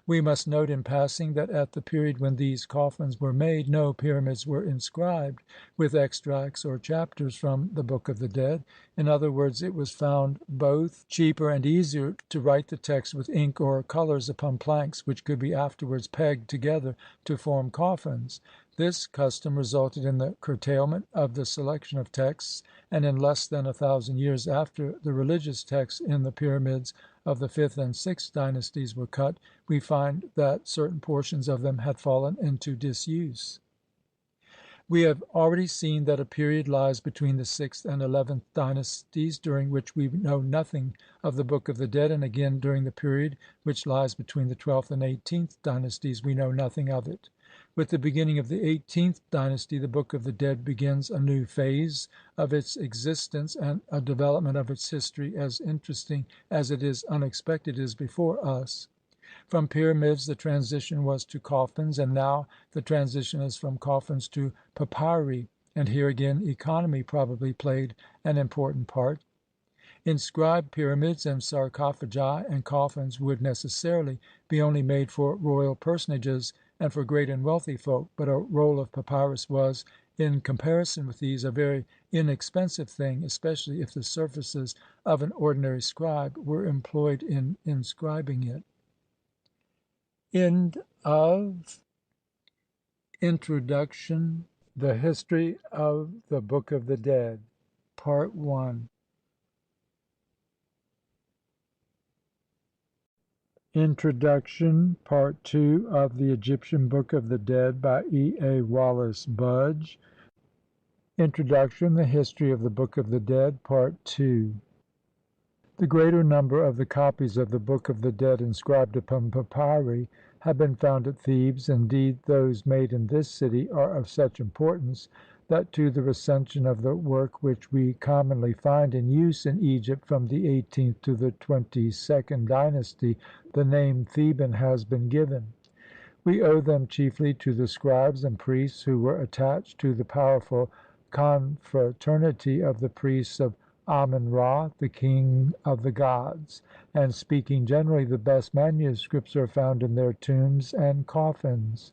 We must note in passing that at the period when these coffins were made, no pyramids were inscribed with extracts or chapters from the Book of the Dead. In other words, it was found both cheaper and easier to write the text with ink or colors upon planks which could be afterwards pegged together to form coffins. This custom resulted in the curtailment of the selection of texts, and in less than 1,000 years after the religious texts in the pyramids of the fifth and sixth dynasties were cut, we find that certain portions of them had fallen into disuse. We have already seen that a period lies between the sixth and 11th dynasties, during which we know nothing of the Book of the Dead, and again during the period which lies between the 12th and 18th dynasties we know nothing of it. With the beginning of the 18th dynasty, the Book of the Dead begins a new phase of its existence, and a development of its history as interesting as it is unexpected is before us. From pyramids the transition was to coffins, and now the transition is from coffins to papyri, and here again economy probably played an important part. Inscribed pyramids and sarcophagi and coffins would necessarily be only made for royal personages and for great and wealthy folk, but a roll of papyrus was, in comparison with these, a very inexpensive thing, especially if the surfaces of an ordinary scribe were employed in inscribing it. End of Introduction. The History of the Book of the Dead, Part 1. Introduction, Part 2 of the Egyptian Book of the Dead by E. A. Wallis Budge. Introduction, The History of the Book of the Dead, Part 2. The greater number of the copies of the Book of the Dead inscribed upon papyri have been found at Thebes. Indeed, those made in this city are of such importance that to the recension of the work which we commonly find in use in Egypt from the 18th to the 22nd dynasty, the name Theban has been given. We owe them chiefly to the scribes and priests who were attached to the powerful confraternity of the priests of Amen-Ra, the king of the gods, and speaking generally, the best manuscripts are found in their tombs and coffins.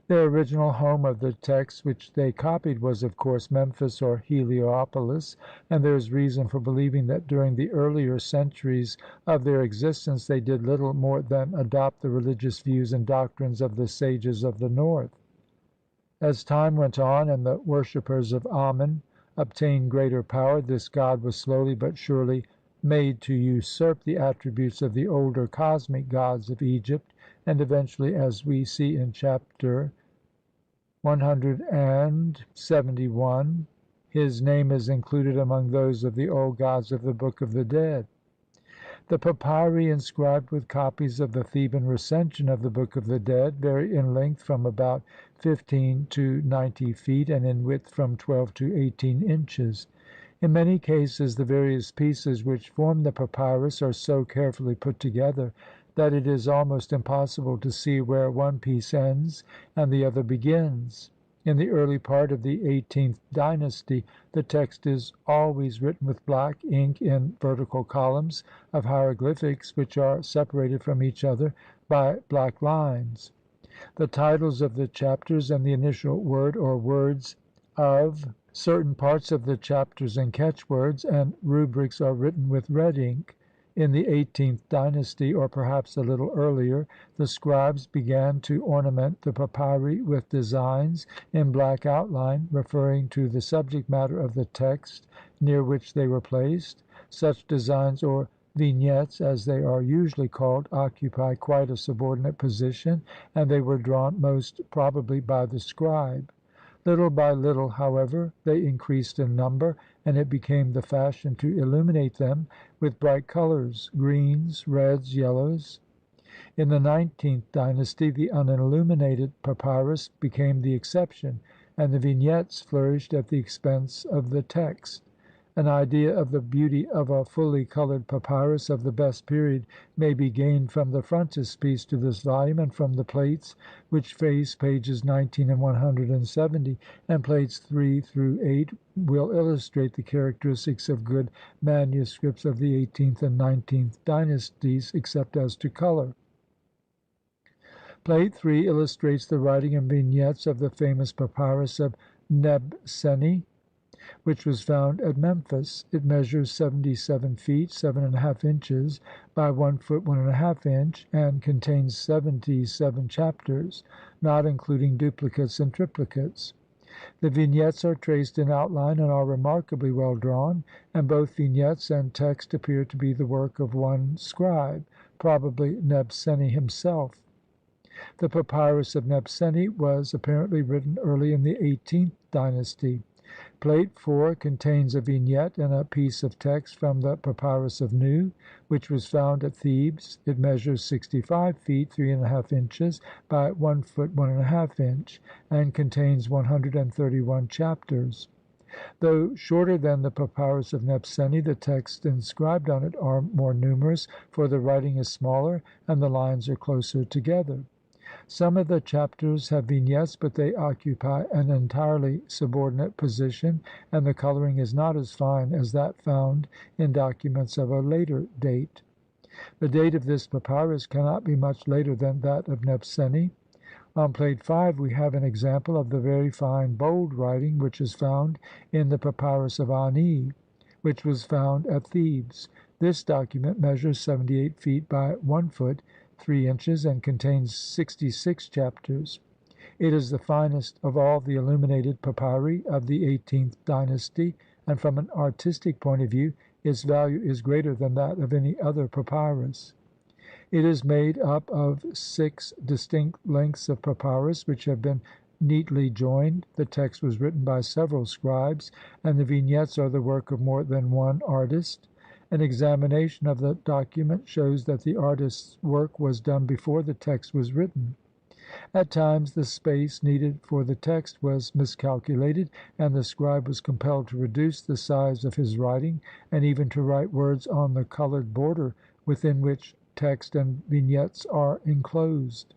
Their original home of the texts which they copied was, of course, Memphis or Heliopolis, and there is reason for believing that during the earlier centuries of their existence they did little more than adopt the religious views and doctrines of the sages of the north. As time went on and the worshippers of Amen obtained greater power, this god was slowly but surely made to usurp the attributes of the older cosmic gods of Egypt, and eventually, as we see in chapter 171, his name is included among those of the old gods of the Book of the Dead. The papyri inscribed with copies of the Theban recension of the Book of the Dead vary in length from about 15 to 90 feet, and in width from 12 to 18 inches. In many cases the various pieces which form the papyrus are so carefully put together that it is almost impossible to see where one piece ends and the other begins. In the early part of the 18th dynasty the text is always written with black ink in vertical columns of hieroglyphics which are separated from each other by black lines. The titles of the chapters and the initial word or words of certain parts of the chapters and catchwords and rubrics are written with red ink. In the 18th dynasty, or perhaps a little earlier, the scribes began to ornament the papyri with designs in black outline, referring to the subject matter of the text near which they were placed. Such designs, or vignettes as they are usually called, occupy quite a subordinate position, and they were drawn most probably by the scribe. Little by little, however, they increased in number, and it became the fashion to illuminate them with bright colors, greens, reds, yellows. In the 19th dynasty the unilluminated papyrus became the exception, and the vignettes flourished at the expense of the text. An idea of the beauty of a fully colored papyrus of the best period may be gained from the frontispiece to this volume, and from the plates which face pages 19 and 170, and plates 3 through 8 will illustrate the characteristics of good manuscripts of the 18th and 19th dynasties, except as to color. Plate 3 illustrates the writing and vignettes of the famous Papyrus of Nebseni, which was found at Memphis. It measures 77 feet 7½ inches by 1 foot 1½ inch, and contains 77 chapters, not including duplicates and triplicates. The vignettes are traced in outline and are remarkably well drawn, and both vignettes and text appear to be the work of one scribe, probably Nebseni himself. The Papyrus of Nebseni was apparently written early in the 18th dynasty. Plate 4 contains a vignette and a piece of text from the Papyrus of Nu, which was found at Thebes. It measures 65 feet 3½ inches by 1 foot 1½ inch, and contains 131 chapters. Though shorter than the Papyrus of Nebseni, the texts inscribed on it are more numerous, for the writing is smaller and the lines are closer together. Some of the chapters have vignettes, but they occupy an entirely subordinate position, and the coloring is not as fine as that found in documents of a later date. The date of this papyrus cannot be much later than that of Nebseni. On plate 5 we have an example of the very fine bold writing which is found in the Papyrus of Ani, which was found at Thebes. This document measures 78 feet by 1 foot 3 inches and contains 66 chapters. It is the finest of all the illuminated papyri of the 18th dynasty, and from an artistic point of view its value is greater than that of any other papyrus. It is made up of 6 distinct lengths of papyrus, which have been neatly joined. The text was written by several scribes, and the vignettes are the work of more than one artist. An examination of the document shows that the artist's work was done before the text was written. At times the space needed for the text was miscalculated, and the scribe was compelled to reduce the size of his writing, and even to write words on the colored border within which text and vignettes are enclosed.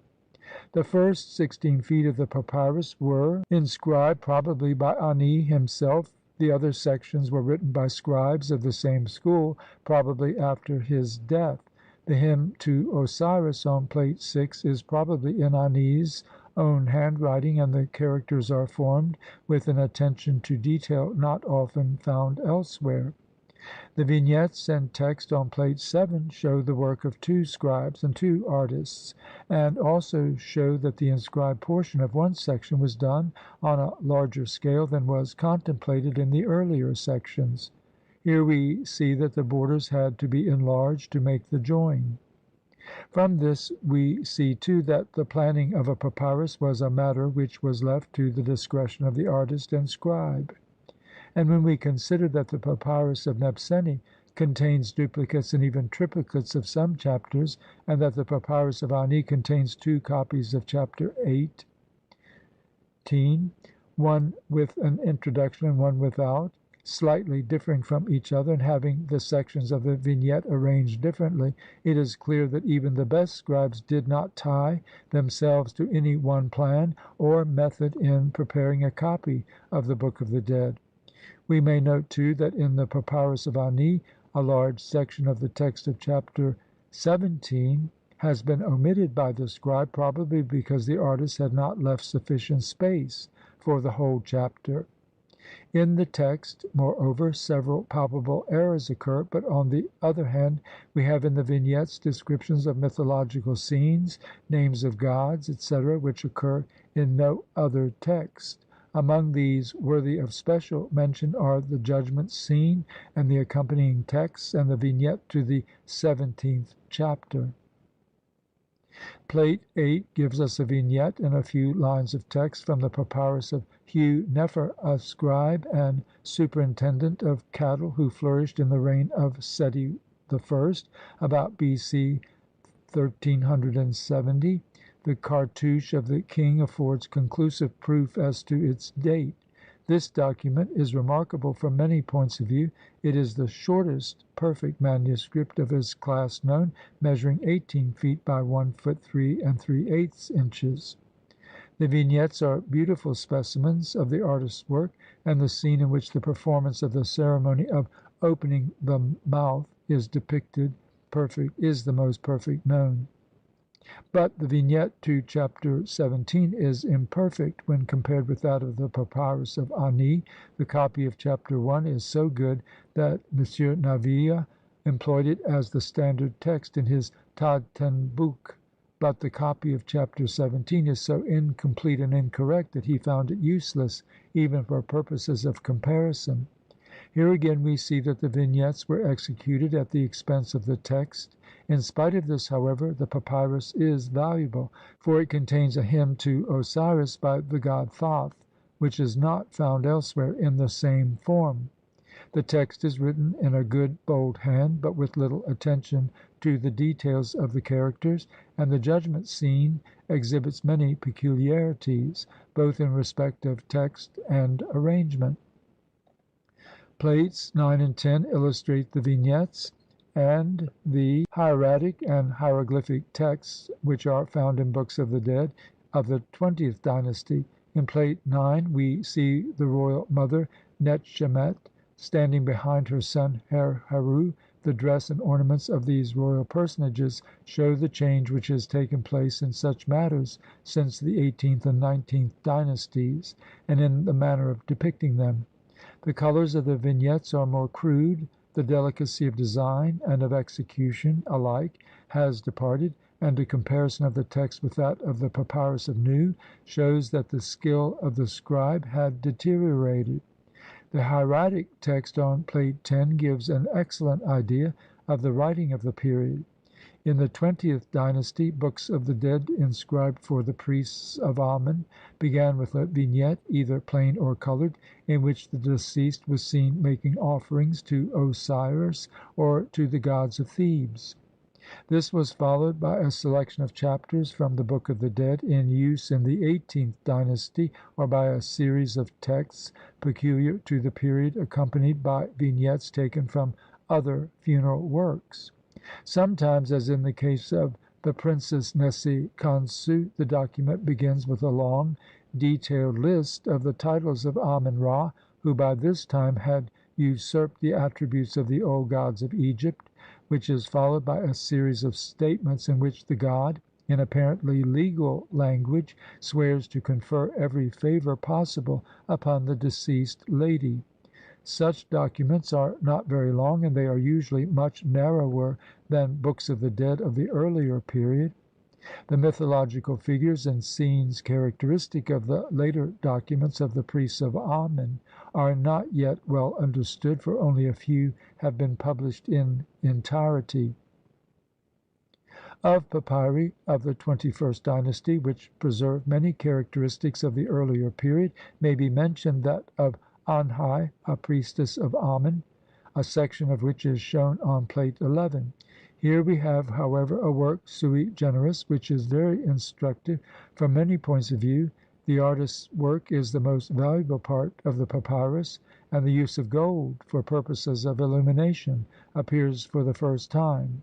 The first 16 feet of the papyrus were inscribed probably by Ani himself. The other sections were written by scribes of the same school, probably after his death. The hymn to Osiris on plate 6 is probably in Ani's own handwriting, and the characters are formed with an attention to detail not often found elsewhere. The vignettes and text on plate 7 show the work of 2 scribes and 2 artists, and also show that the inscribed portion of one section was done on a larger scale than was contemplated in the earlier sections. Here we see that the borders had to be enlarged to make the join. From this we see too that the planning of a papyrus was a matter which was left to the discretion of the artist and scribe. And when we consider that the Papyrus of Nebseni contains duplicates and even triplicates of some chapters, and that the Papyrus of Ani contains 2 copies of chapter 18, one with an introduction and one without, slightly differing from each other and having the sections of the vignette arranged differently, it is clear that even the best scribes did not tie themselves to any one plan or method in preparing a copy of the Book of the Dead. We may note, too, that in the Papyrus of Ani a large section of the text of chapter 17 has been omitted by the scribe, probably because the artist had not left sufficient space for the whole chapter. In the text, moreover, several palpable errors occur, but on the other hand we have in the vignettes descriptions of mythological scenes, names of gods, etc., which occur in no other text. Among these worthy of special mention are the judgment scene and the accompanying texts, and the vignette to the 17th chapter. Plate 8 gives us a vignette and a few lines of text from the Papyrus of Hu Nefer, a scribe and superintendent of cattle who flourished in the reign of Seti I, about BC 1370. The cartouche of the king affords conclusive proof as to its date. This document is remarkable from many points of view. It is the shortest perfect manuscript of its class known, measuring 18 feet by 1 foot 3 3/8 inches. The vignettes are beautiful specimens of the artist's work, and the scene in which the performance of the ceremony of opening the mouth is depicted is the most perfect known. But the vignette to Chapter XVII is imperfect when compared with that of the Papyrus of Ani. The copy of Chapter I is so good that M. Naville employed it as the standard text in his Tatenbuch, but the copy of Chapter XVII is so incomplete and incorrect that he found it useless even for purposes of comparison. Here again we see that the vignettes were executed at the expense of the text. In spite of this, however, the papyrus is valuable, for it contains a hymn to Osiris by the god Thoth, which is not found elsewhere in the same form. The text is written in a good bold hand, but with little attention to the details of the characters, and the judgment scene exhibits many peculiarities, both in respect of text and arrangement. Plates 9 and 10 illustrate the vignettes and the hieratic and hieroglyphic texts which are found in Books of the Dead of the 20th dynasty. In Plate 9 we see the royal mother Netchemet standing behind her son Herheru. The dress and ornaments of these royal personages show the change which has taken place in such matters since the 18th and 19th dynasties, and in the manner of depicting them. The colors of the vignettes are more crude, the delicacy of design and of execution alike has departed, and a comparison of the text with that of the Papyrus of Nu shows that the skill of the scribe had deteriorated. The hieratic text on Plate 10 gives an excellent idea of the writing of the period. In the 20th dynasty, Books of the Dead inscribed for the priests of Amen began with a vignette, either plain or colored, in which the deceased was seen making offerings to Osiris or to the gods of Thebes. This was followed by a selection of chapters from the Book of the Dead in use in the 18th dynasty, or by a series of texts peculiar to the period accompanied by vignettes taken from other funeral works. Sometimes, as in the case of the Princess Nesi Khonsu, the document begins with a long, detailed list of the titles of Amen Ra, who by this time had usurped the attributes of the old gods of Egypt, which is followed by a series of statements in which the god, in apparently legal language, swears to confer every favour possible upon the deceased lady. Such documents are not very long, and they are usually much narrower than Books of the Dead of the earlier period. The mythological figures and scenes characteristic of the later documents of the priests of Amen are not yet well understood, for only a few have been published in entirety. Of papyri of the 21st dynasty, which preserve many characteristics of the earlier period, may be mentioned that of Anhai, a priestess of Amen, a section of which is shown on Plate 11. Here we have, however, a work sui generis, which is very instructive from many points of view. The artist's work is the most valuable part of the papyrus, and the use of gold for purposes of illumination appears for the first time.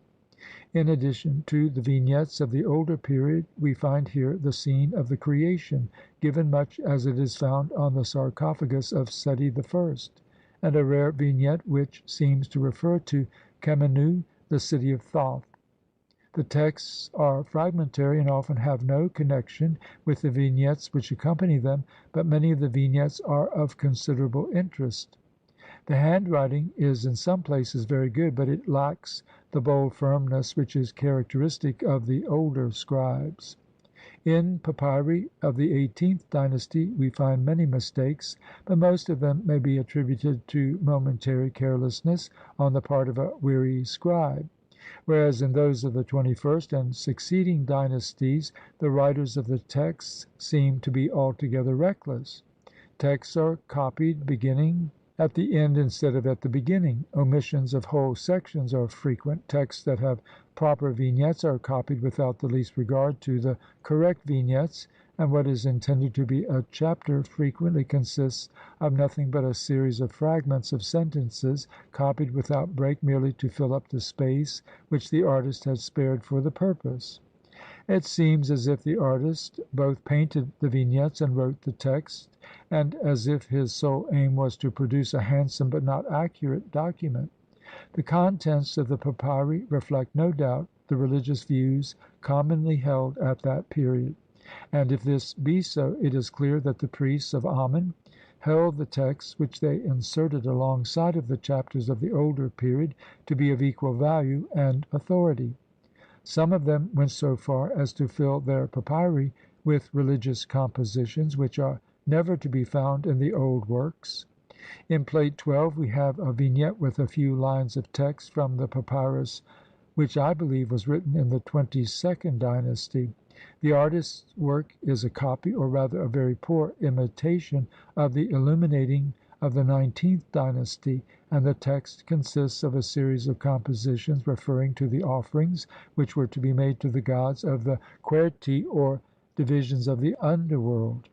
In addition to the vignettes of the older period, we find here the scene of the creation, given much as it is found on the sarcophagus of Seti I, and a rare vignette which seems to refer to Khemennu, the city of Thoth. The texts are fragmentary and often have no connection with the vignettes which accompany them, but many of the vignettes are of considerable interest. The handwriting is in some places very good, but it lacks the bold firmness which is characteristic of the older scribes. In papyri of the 18th dynasty we find many mistakes, but most of them may be attributed to momentary carelessness on the part of a weary scribe, whereas in those of the 21st and succeeding dynasties the writers of the texts seem to be altogether reckless. Texts are copied beginning at the end instead of at the beginning. Omissions of whole sections are frequent. Texts that have proper vignettes are copied without the least regard to the correct vignettes, and what is intended to be a chapter frequently consists of nothing but a series of fragments of sentences, copied without break, merely to fill up the space which the artist had spared for the purpose. It seems as if the artist both painted the vignettes and wrote the text, and as if his sole aim was to produce a handsome but not accurate document. The contents of the papyri reflect no doubt the religious views commonly held at that period. And if this be so, it is clear that the priests of Amen held the texts which they inserted alongside of the chapters of the older period to be of equal value and authority. Some of them went so far as to fill their papyri with religious compositions, which are never to be found in the old works. In Plate XII we have a vignette with a few lines of text from the papyrus which I believe was written in the 22nd dynasty. The artist's work is a copy, or rather a very poor imitation, of the illuminating of the 19th dynasty, and the text consists of a series of compositions referring to the offerings which were to be made to the gods of the Qerti, or divisions of the underworld.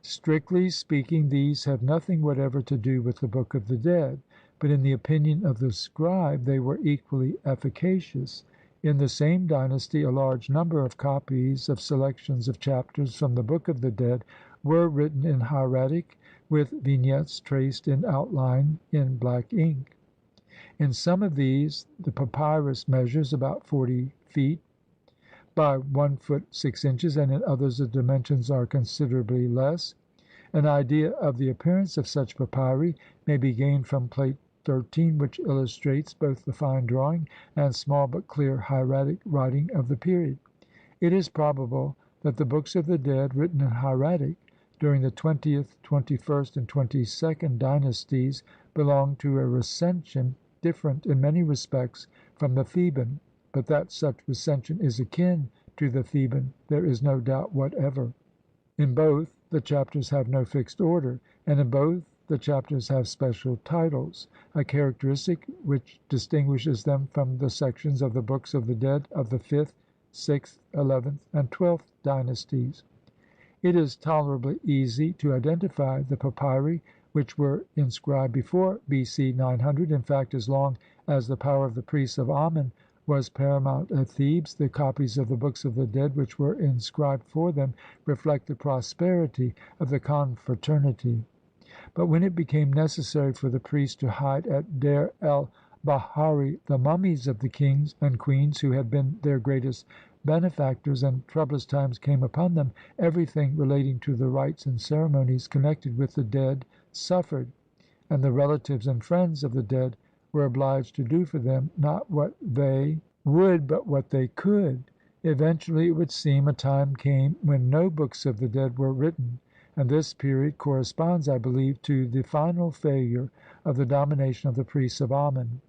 Strictly speaking, these have nothing whatever to do with the Book of the Dead, but in the opinion of the scribe they were equally efficacious. In the same dynasty a large number of copies of selections of chapters from the Book of the Dead were written in hieratic, with vignettes traced in outline in black ink. In some of these the papyrus measures about 40 feet by 1 foot 6 inches, and in others the dimensions are considerably less. An idea of the appearance of such papyri may be gained from Plate XIII, which illustrates both the fine drawing and small but clear hieratic writing of the period. It is probable that the Books of the Dead, written in hieratic during the 20th, 21st, and 22nd dynasties, belong to a recension different in many respects from the Theban, but that such recension is akin to the Theban there is no doubt whatever. In both the chapters have no fixed order, and in both the chapters have special titles, a characteristic which distinguishes them from the sections of the Books of the Dead of the 5th, 6th, 11th, and 12th dynasties. It is tolerably easy to identify the papyri which were inscribed before B.C. 900. In fact, as long as the power of the priests of Amen was paramount at Thebes, the copies of the Books of the Dead which were inscribed for them reflect the prosperity of the confraternity. But when it became necessary for the priests to hide at Der el Bahari the mummies of the kings and queens who had been their greatest benefactors, and troublous times came upon them, everything relating to the rites and ceremonies connected with the dead suffered, and the relatives and friends of the dead were obliged to do for them not what they would but what they could. Eventually, it would seem, a time came when no Books of the Dead were written, and this period corresponds, I believe, to the final failure of the domination of the priests of Amen.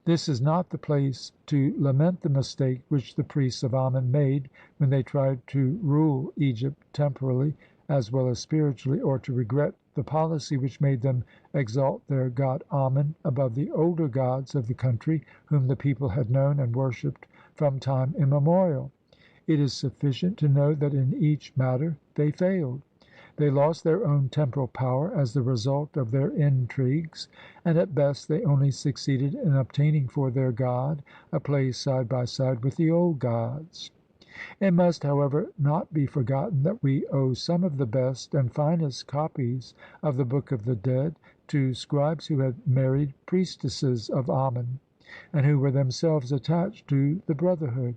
This is not the place to lament the mistake which the priests of Amen made when they tried to rule Egypt temporally as well as spiritually, or to regret the policy which made them exalt their god Amen above the older gods of the country, whom the people had known and worshipped from time immemorial. It is sufficient to know that in each matter they failed. They lost their own temporal power as the result of their intrigues, and at best they only succeeded in obtaining for their god a place side by side with the old gods. It must, however, not be forgotten that we owe some of the best and finest copies of the Book of the Dead to scribes who had married priestesses of Amen, and who were themselves attached to the brotherhood.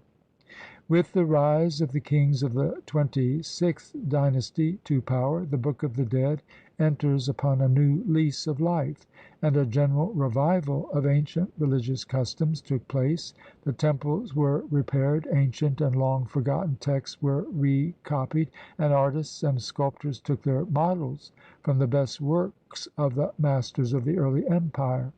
With the rise of the kings of the 26th dynasty to power, the Book of the Dead enters upon a new lease of life, and a general revival of ancient religious customs took place. The temples were repaired, ancient and long forgotten texts were recopied, and artists and sculptors took their models from the best works of the masters of the early empire.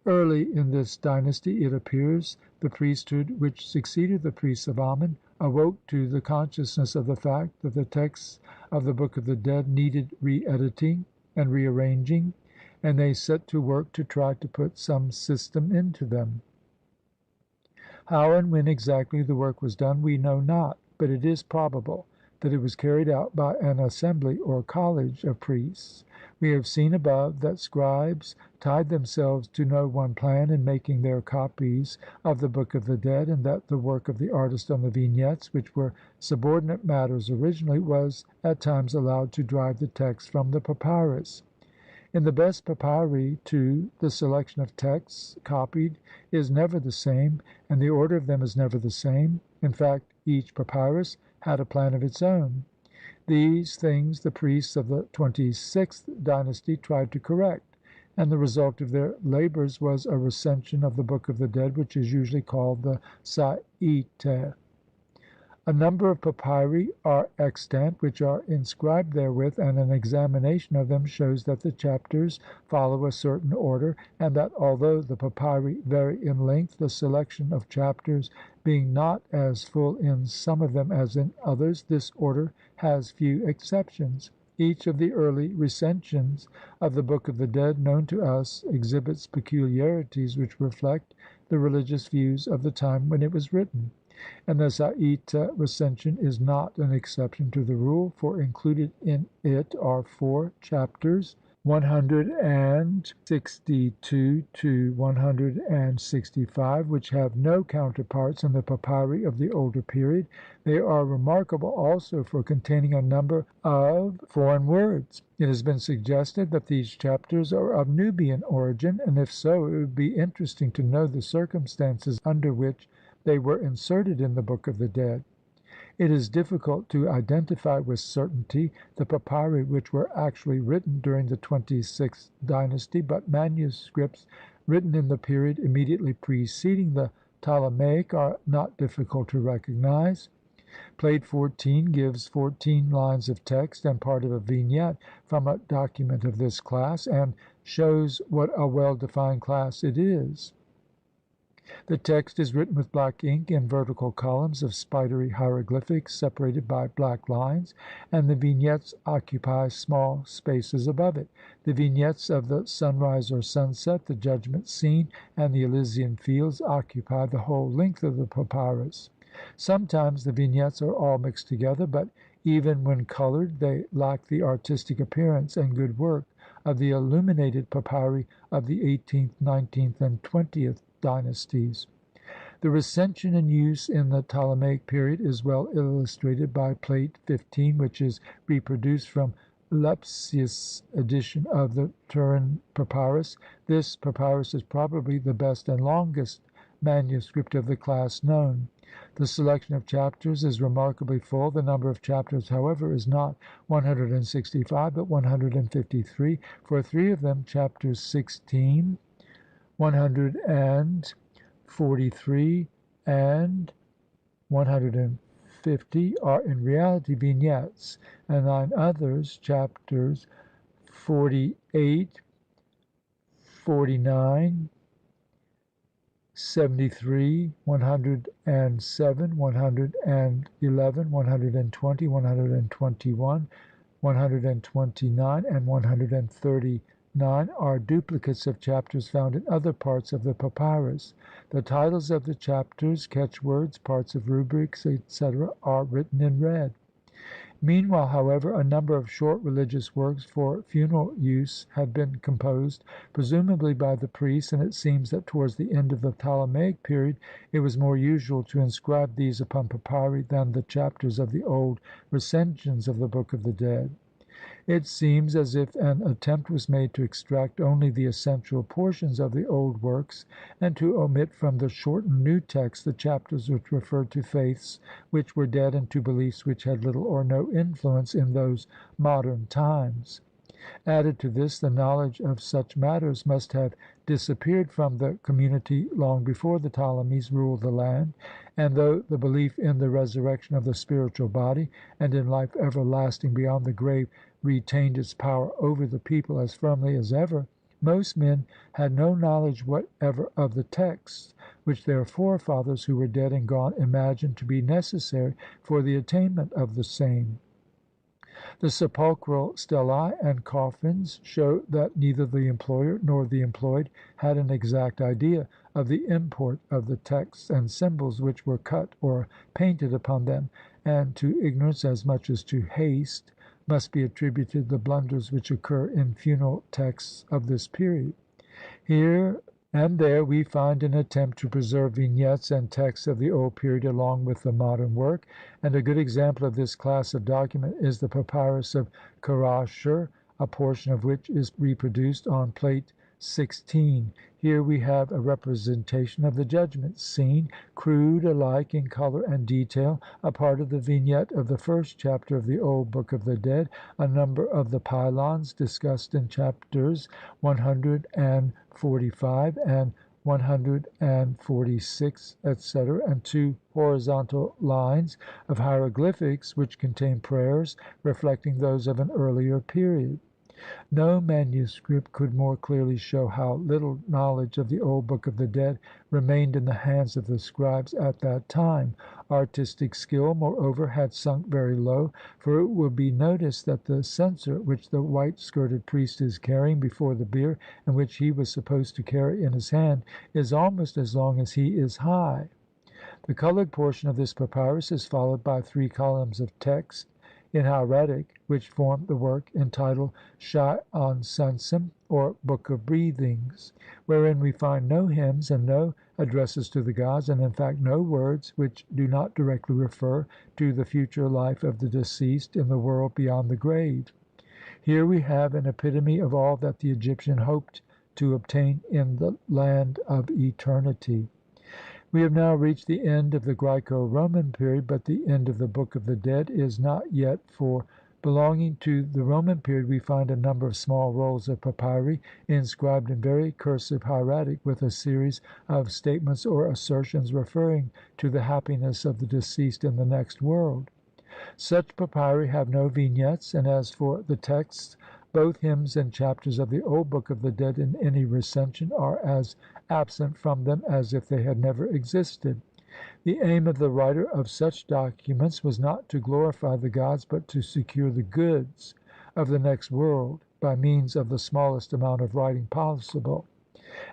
Early in this dynasty, it appears, the priesthood which succeeded the priests of Amen awoke to the consciousness of the fact that the texts of the Book of the Dead needed re-editing and rearranging, and they set to work to try to put some system into them. How and when exactly the work was done we know not, but it is probable that it was carried out by an assembly or college of priests. We have seen above that scribes tied themselves to no one plan in making their copies of the Book of the Dead, and that the work of the artist on the vignettes, which were subordinate matters originally, was at times allowed to drive the text from the papyrus. In the best papyri, too, the selection of texts copied is never the same, and the order of them is never the same. In fact, each papyrus had a plan of its own. These things the priests of the 26th dynasty tried to correct, and the result of their labors was a recension of the Book of the Dead, which is usually called the Sa'ite. A number of papyri are extant which are inscribed therewith, and an examination of them shows that the chapters follow a certain order, and that although the papyri vary in length, the selection of chapters being not as full in some of them as in others, this order has few exceptions. Each of the early recensions of the Book of the Dead known to us exhibits peculiarities which reflect the religious views of the time when it was written. And the Sa'ite recension is not an exception to the rule, for included in it are 4 chapters, 162 to 165, which have no counterparts in the papyri of the older period. They are remarkable also for containing a number of foreign words. It has been suggested that these chapters are of Nubian origin, and if so, it would be interesting to know the circumstances under which they were inserted in the Book of the Dead. It is difficult to identify with certainty the papyri which were actually written during the 26th dynasty, but manuscripts written in the period immediately preceding the Ptolemaic are not difficult to recognize. Plate 14 gives 14 lines of text and part of a vignette from a document of this class, and shows what a well-defined class it is. The text is written with black ink in vertical columns of spidery hieroglyphics separated by black lines, and the vignettes occupy small spaces above it. The vignettes of the sunrise or sunset, the judgment scene, and the Elysian fields occupy the whole length of the papyrus. Sometimes the vignettes are all mixed together, but even when colored they lack the artistic appearance and good work of the illuminated papyri of the 18th, 19th, and 20th dynasties. The recension in use in the Ptolemaic period is well illustrated by Plate 15, which is reproduced from Lepsius' edition of the Turin Papyrus. This papyrus is probably the best and longest manuscript of the class known. The selection of chapters is remarkably full. The number of chapters, however, is not 165, but 153. For 3 of them, chapters 16, 143, and 150 are in reality vignettes, and 9 others, chapters 48, 49, 73, 107, 111, 120, 121, 129, and 139 are duplicates of chapters found in other parts of the papyrus. The titles of the chapters, catchwords, parts of rubrics, etc., are written in red. Meanwhile, however, a number of short religious works for funeral use had been composed, presumably by the priests, and it seems that towards the end of the Ptolemaic period it was more usual to inscribe these upon papyri than the chapters of the old recensions of the Book of the Dead. It seems as if an attempt was made to extract only the essential portions of the old works, and to omit from the shortened new text the chapters which referred to faiths which were dead and to beliefs which had little or no influence in those modern times. Added to this, the knowledge of such matters must have disappeared from the community long before the Ptolemies ruled the land, and though the belief in the resurrection of the spiritual body and in life everlasting beyond the grave retained its power over the people as firmly as ever, most men had no knowledge whatever of the texts which their forefathers who were dead and gone imagined to be necessary for the attainment of the same. The sepulchral stelae and coffins show that neither the employer nor the employed had an exact idea of the import of the texts and symbols which were cut or painted upon them, and to ignorance as much as to haste must be attributed the blunders which occur in funeral texts of this period. Here and there we find an attempt to preserve vignettes and texts of the old period along with the modern work, and a good example of this class of document is the Papyrus of Kerasher, a portion of which is reproduced on Plate XVI. Here we have a representation of the judgment scene, crude alike in color and detail, a part of the vignette of the first chapter of the Old Book of the Dead, a number of the pylons discussed in chapters 145 and 146, etc., and two horizontal lines of hieroglyphics which contain prayers reflecting those of an earlier period. No manuscript could more clearly show how little knowledge of the Old Book of the Dead remained in the hands of the scribes at that time. Artistic skill, moreover, had sunk very low, for it will be noticed that the censer which the white-skirted priest is carrying before the bier, and which he was supposed to carry in his hand, is almost as long as he is high. The coloured portion of this papyrus is followed by 3 columns of text in hieratic, which form the work entitled Shai-on-Sensim, or Book of Breathings, wherein we find no hymns and no addresses to the gods, and in fact no words which do not directly refer to the future life of the deceased in the world beyond the grave. Here we have an epitome of all that the Egyptian hoped to obtain in the land of eternity. We have now reached the end of the Graeco-Roman period, but the end of the Book of the Dead is not yet, for belonging to the Roman period we find a number of small rolls of papyri inscribed in very cursive hieratic with a series of statements or assertions referring to the happiness of the deceased in the next world. Such papyri have no vignettes, and as for the texts, both hymns and chapters of the Old Book of the Dead in any recension are as absent from them as if they had never existed. The aim of the writer of such documents was not to glorify the gods, but to secure the goods of the next world by means of the smallest amount of writing possible,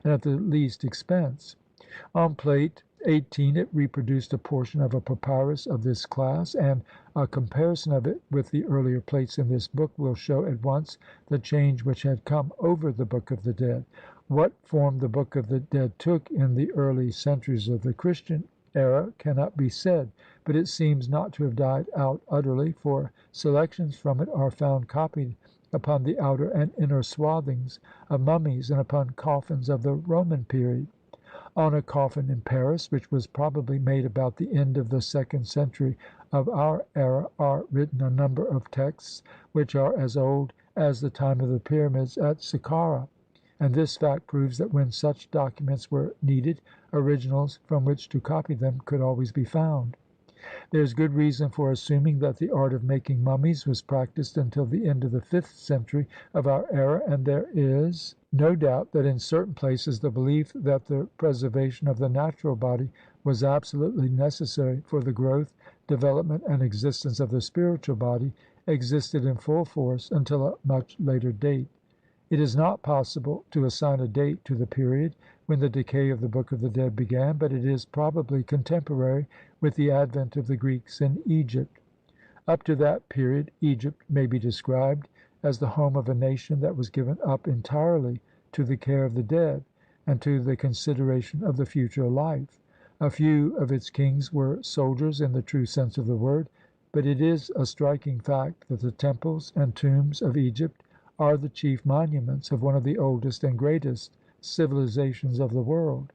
and at the least expense. On Plate 18 it reproduced a portion of a papyrus of this class, and a comparison of it with the earlier plates in this book will show at once the change which had come over the Book of the Dead. What form the Book of the Dead took in the early centuries of the Christian era cannot be said, but it seems not to have died out utterly, for selections from it are found copied upon the outer and inner swathings of mummies and upon coffins of the Roman period. On a coffin in Paris, which was probably made about the end of the 2nd century of our era, are written a number of texts which are as old as the time of the pyramids at Saqqara, and this fact proves that when such documents were needed, originals from which to copy them could always be found. There is good reason for assuming that the art of making mummies was practised until the end of the 5th century of our era, and there is no doubt that in certain places the belief that the preservation of the natural body was absolutely necessary for the growth, development, and existence of the spiritual body existed in full force until a much later date. It is not possible to assign a date to the period when the decay of the Book of the Dead began, but it is probably contemporary with the advent of the Greeks in Egypt. Up to that period Egypt may be described as the home of a nation that was given up entirely to the care of the dead and to the consideration of the future life. A few of its kings were soldiers in the true sense of the word, but it is a striking fact that the temples and tombs of Egypt are the chief monuments of one of the oldest and greatest civilizations of the world.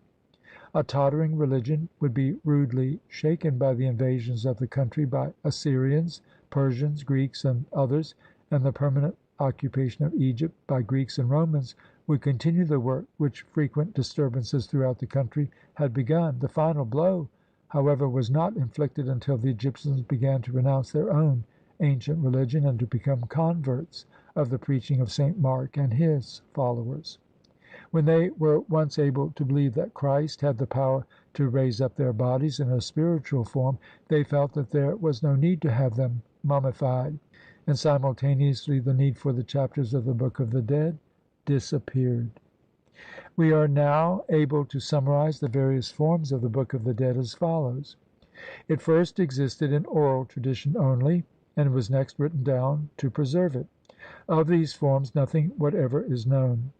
A tottering religion would be rudely shaken by the invasions of the country by Assyrians, Persians, Greeks, and others, and the permanent occupation of Egypt by Greeks and Romans would continue the work which frequent disturbances throughout the country had begun. The final blow, however, was not inflicted until the Egyptians began to renounce their own ancient religion and to become converts of the preaching of St. Mark and his followers. When they were once able to believe that Christ had the power to raise up their bodies in a spiritual form, they felt that there was no need to have them mummified, and simultaneously the need for the chapters of the Book of the Dead disappeared. We are now able to summarize the various forms of the Book of the Dead as follows. It first existed in oral tradition only, and was next written down to preserve it. Of these forms nothing whatever is known.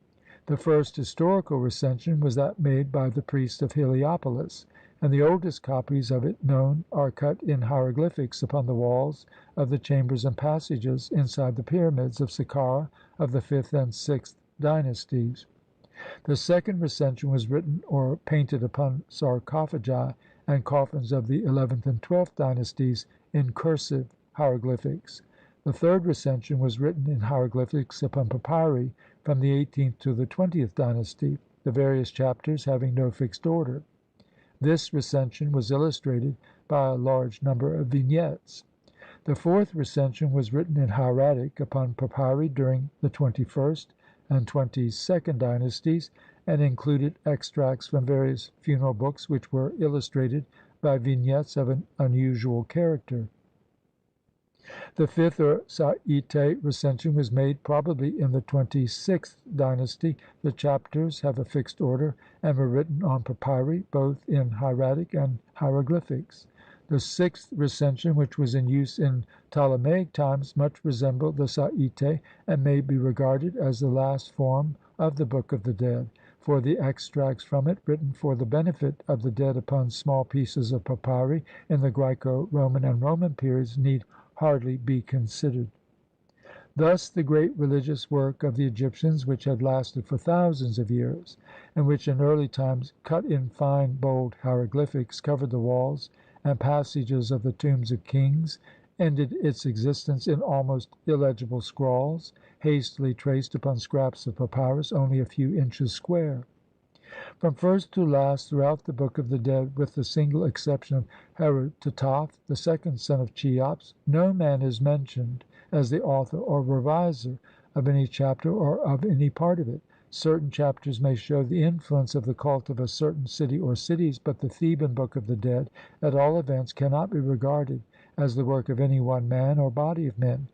The first historical recension was that made by the priest of Heliopolis, and the oldest copies of it known are cut in hieroglyphics upon the walls of the chambers and passages inside the pyramids of Saqqara of the fifth and sixth dynasties. The second Recension was written or painted upon sarcophagi and coffins of the eleventh and twelfth dynasties in cursive hieroglyphics. The third Recension was written in hieroglyphics upon papyri from the 18th to the 20th dynasty, the various chapters having no fixed order. This Recension was illustrated by a large number of vignettes. The fourth Recension was written in hieratic upon papyri during the 21st and 22nd dynasties, and included extracts from various funeral books which were illustrated by vignettes of an unusual character. The fifth or Sa'ite Recension was made probably in the 26th dynasty. The chapters have a fixed order and were written on papyri, both in hieratic and hieroglyphics. The sixth Recension, which was in use in Ptolemaic times, much resembled the Sa'ite, and may be regarded as the last form of the Book of the Dead, for the extracts from it, written for the benefit of the dead upon small pieces of papyri in the Graeco-Roman and Roman periods, need hardly be considered. Thus the great religious work of the Egyptians, which had lasted for thousands of years, and which in early times, cut in fine bold hieroglyphics, covered the walls and passages of the tombs of kings, ended its existence in almost illegible scrawls, hastily traced upon scraps of papyrus only a few inches square. From first to last throughout the Book of the Dead, with the single exception of Herutataf, the second son of Cheops, no man is mentioned as the author or reviser of any chapter or of any part of it. Certain chapters may show the influence of the cult of a certain city or cities, but the Theban Book of the Dead, at all events, cannot be regarded as the work of any one man or body of men,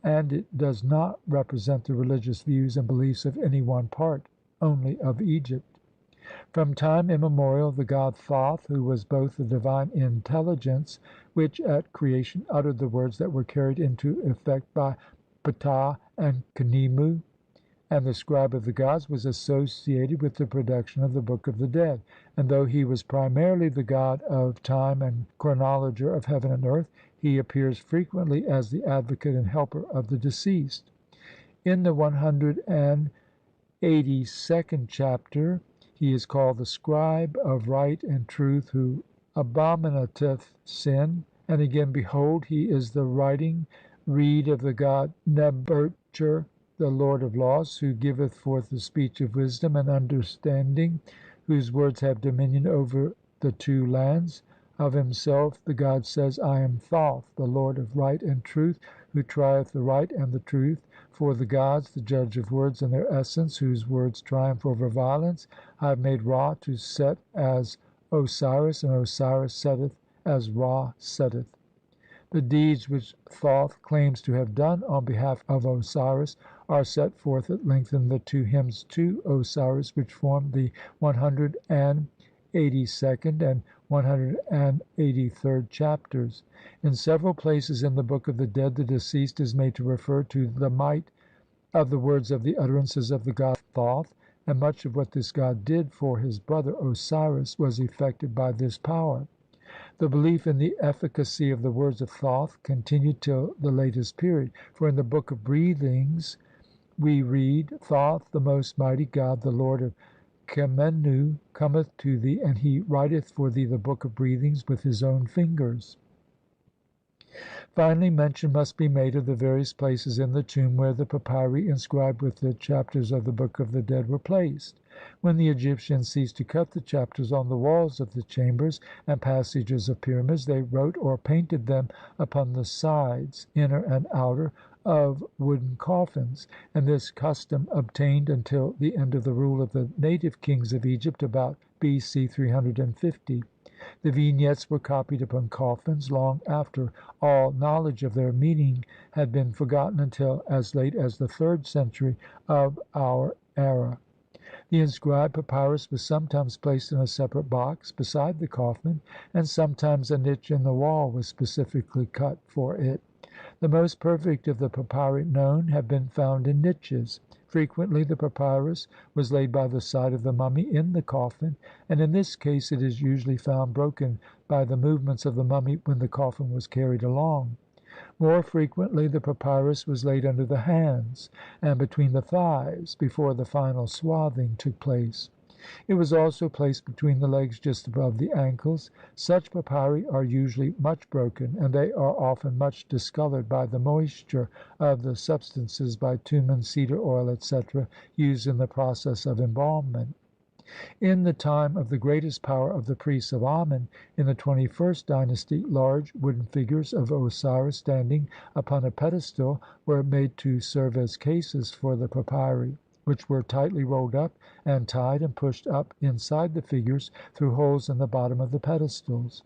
and it does not represent the religious views and beliefs of any one part only of Egypt. From time immemorial the god Thoth, who was both the divine intelligence which at creation uttered the words that were carried into effect by Ptah and Khnemu, and the scribe of the gods, was associated with the production of the Book of the Dead, and though he was primarily the god of time and chronologer of heaven and earth, he appears frequently as the advocate and helper of the deceased. In the 182nd chapter he is called the scribe of right and truth, who abominateth sin, and again, behold, he is the writing reed of the god Nebertcher, the Lord of laws, who giveth forth the speech of wisdom and understanding, whose words have dominion over the two lands. Of himself the god says, I am Thoth, the Lord of right and truth, who trieth the right and the truth for the gods, the judge of words and their essence, whose words triumph over violence. I have made Ra to set as Osiris, and Osiris setteth as Ra setteth. The deeds which Thoth claims to have done on behalf of Osiris are set forth at length in the two hymns to Osiris, which form the 182nd and 183rd chapters. In several places in the Book of the Dead the deceased is made to refer to the might of the words of the utterances of the god Thoth, and much of what this god did for his brother Osiris was effected by this power. The belief in the efficacy of the words of Thoth continued till the latest period, for in the Book of Breathings we read, Thoth, the most mighty god, the Lord of Khemennu, cometh to thee, and he writeth for thee the Book of Breathings with his own fingers. Finally, mention must be made of the various places in the tomb where the papyri inscribed with the chapters of the Book of the Dead were placed. When the Egyptians ceased to cut the chapters on the walls of the chambers and passages of pyramids, they wrote or painted them upon the sides, inner and outer, of wooden coffins, and this custom obtained until the end of the rule of the native kings of Egypt about B.C. 350. The vignettes were copied upon coffins long after all knowledge of their meaning had been forgotten, until as late as the 3rd century of our era. The inscribed papyrus was sometimes placed in a separate box beside the coffin, and sometimes a niche in the wall was specifically cut for it. The most perfect of the papyri known have been found in niches. Frequently the papyrus was laid by the side of the mummy in the coffin, and in this case it is usually found broken by the movements of the mummy when the coffin was carried along. More frequently the papyrus was laid under the hands and between the thighs before the final swathing took place. It was also placed between the legs just above the ankles. Such papyri are usually much broken, and they are often much discoloured by the moisture of the substances bitumen, cedar oil, etc., used in the process of embalmment. In the time of the greatest power of the priests of Amen, in the 21st dynasty, large wooden figures of Osiris standing upon a pedestal were made to serve as cases for the papyri, which were tightly rolled up and tied and pushed up inside the figures through holes in the bottom of the pedestals.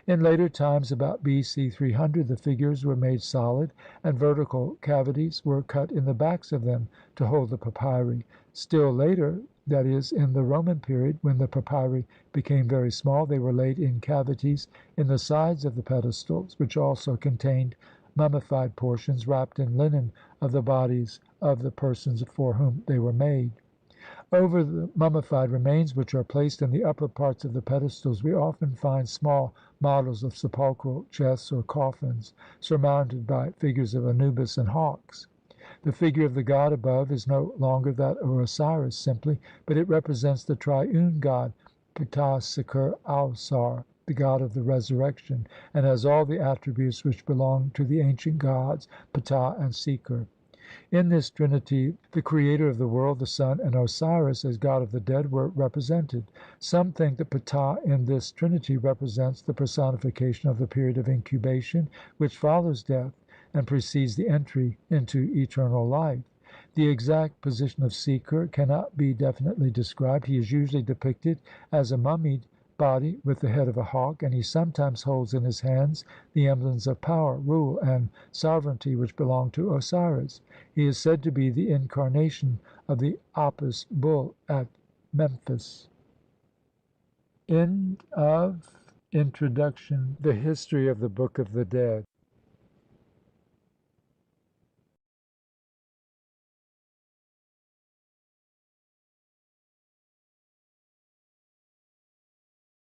In later times, about B.C. 300, the figures were made solid, and vertical cavities were cut in the backs of them to hold the papyri. Still later, that is, in the Roman period, when the papyri became very small, they were laid in cavities in the sides of the pedestals, which also contained mummified portions wrapped in linen of the bodies of the persons for whom they were made. Over the mummified remains, which are placed in the upper parts of the pedestals, we often find small models of sepulchral chests or coffins, surmounted by figures of Anubis and hawks. The figure of the god above is no longer that of Osiris simply, but it represents the triune god Ptah Seker Ausar, the god of the resurrection, and has all the attributes which belong to the ancient gods Ptah and Seker. In this trinity the creator of the world, the sun, and Osiris as god of the dead were represented. Some think that Ptah in this trinity represents the personification of the period of incubation which follows death and precedes the entry into eternal life. The exact position of Seker cannot be definitely described. He is usually depicted as a mummied body with the head of a hawk, and he sometimes holds in his hands the emblems of power, rule, and sovereignty which belong to Osiris. He is said to be the incarnation of the Apis bull at Memphis. End of Introduction. The History of the Book of the Dead.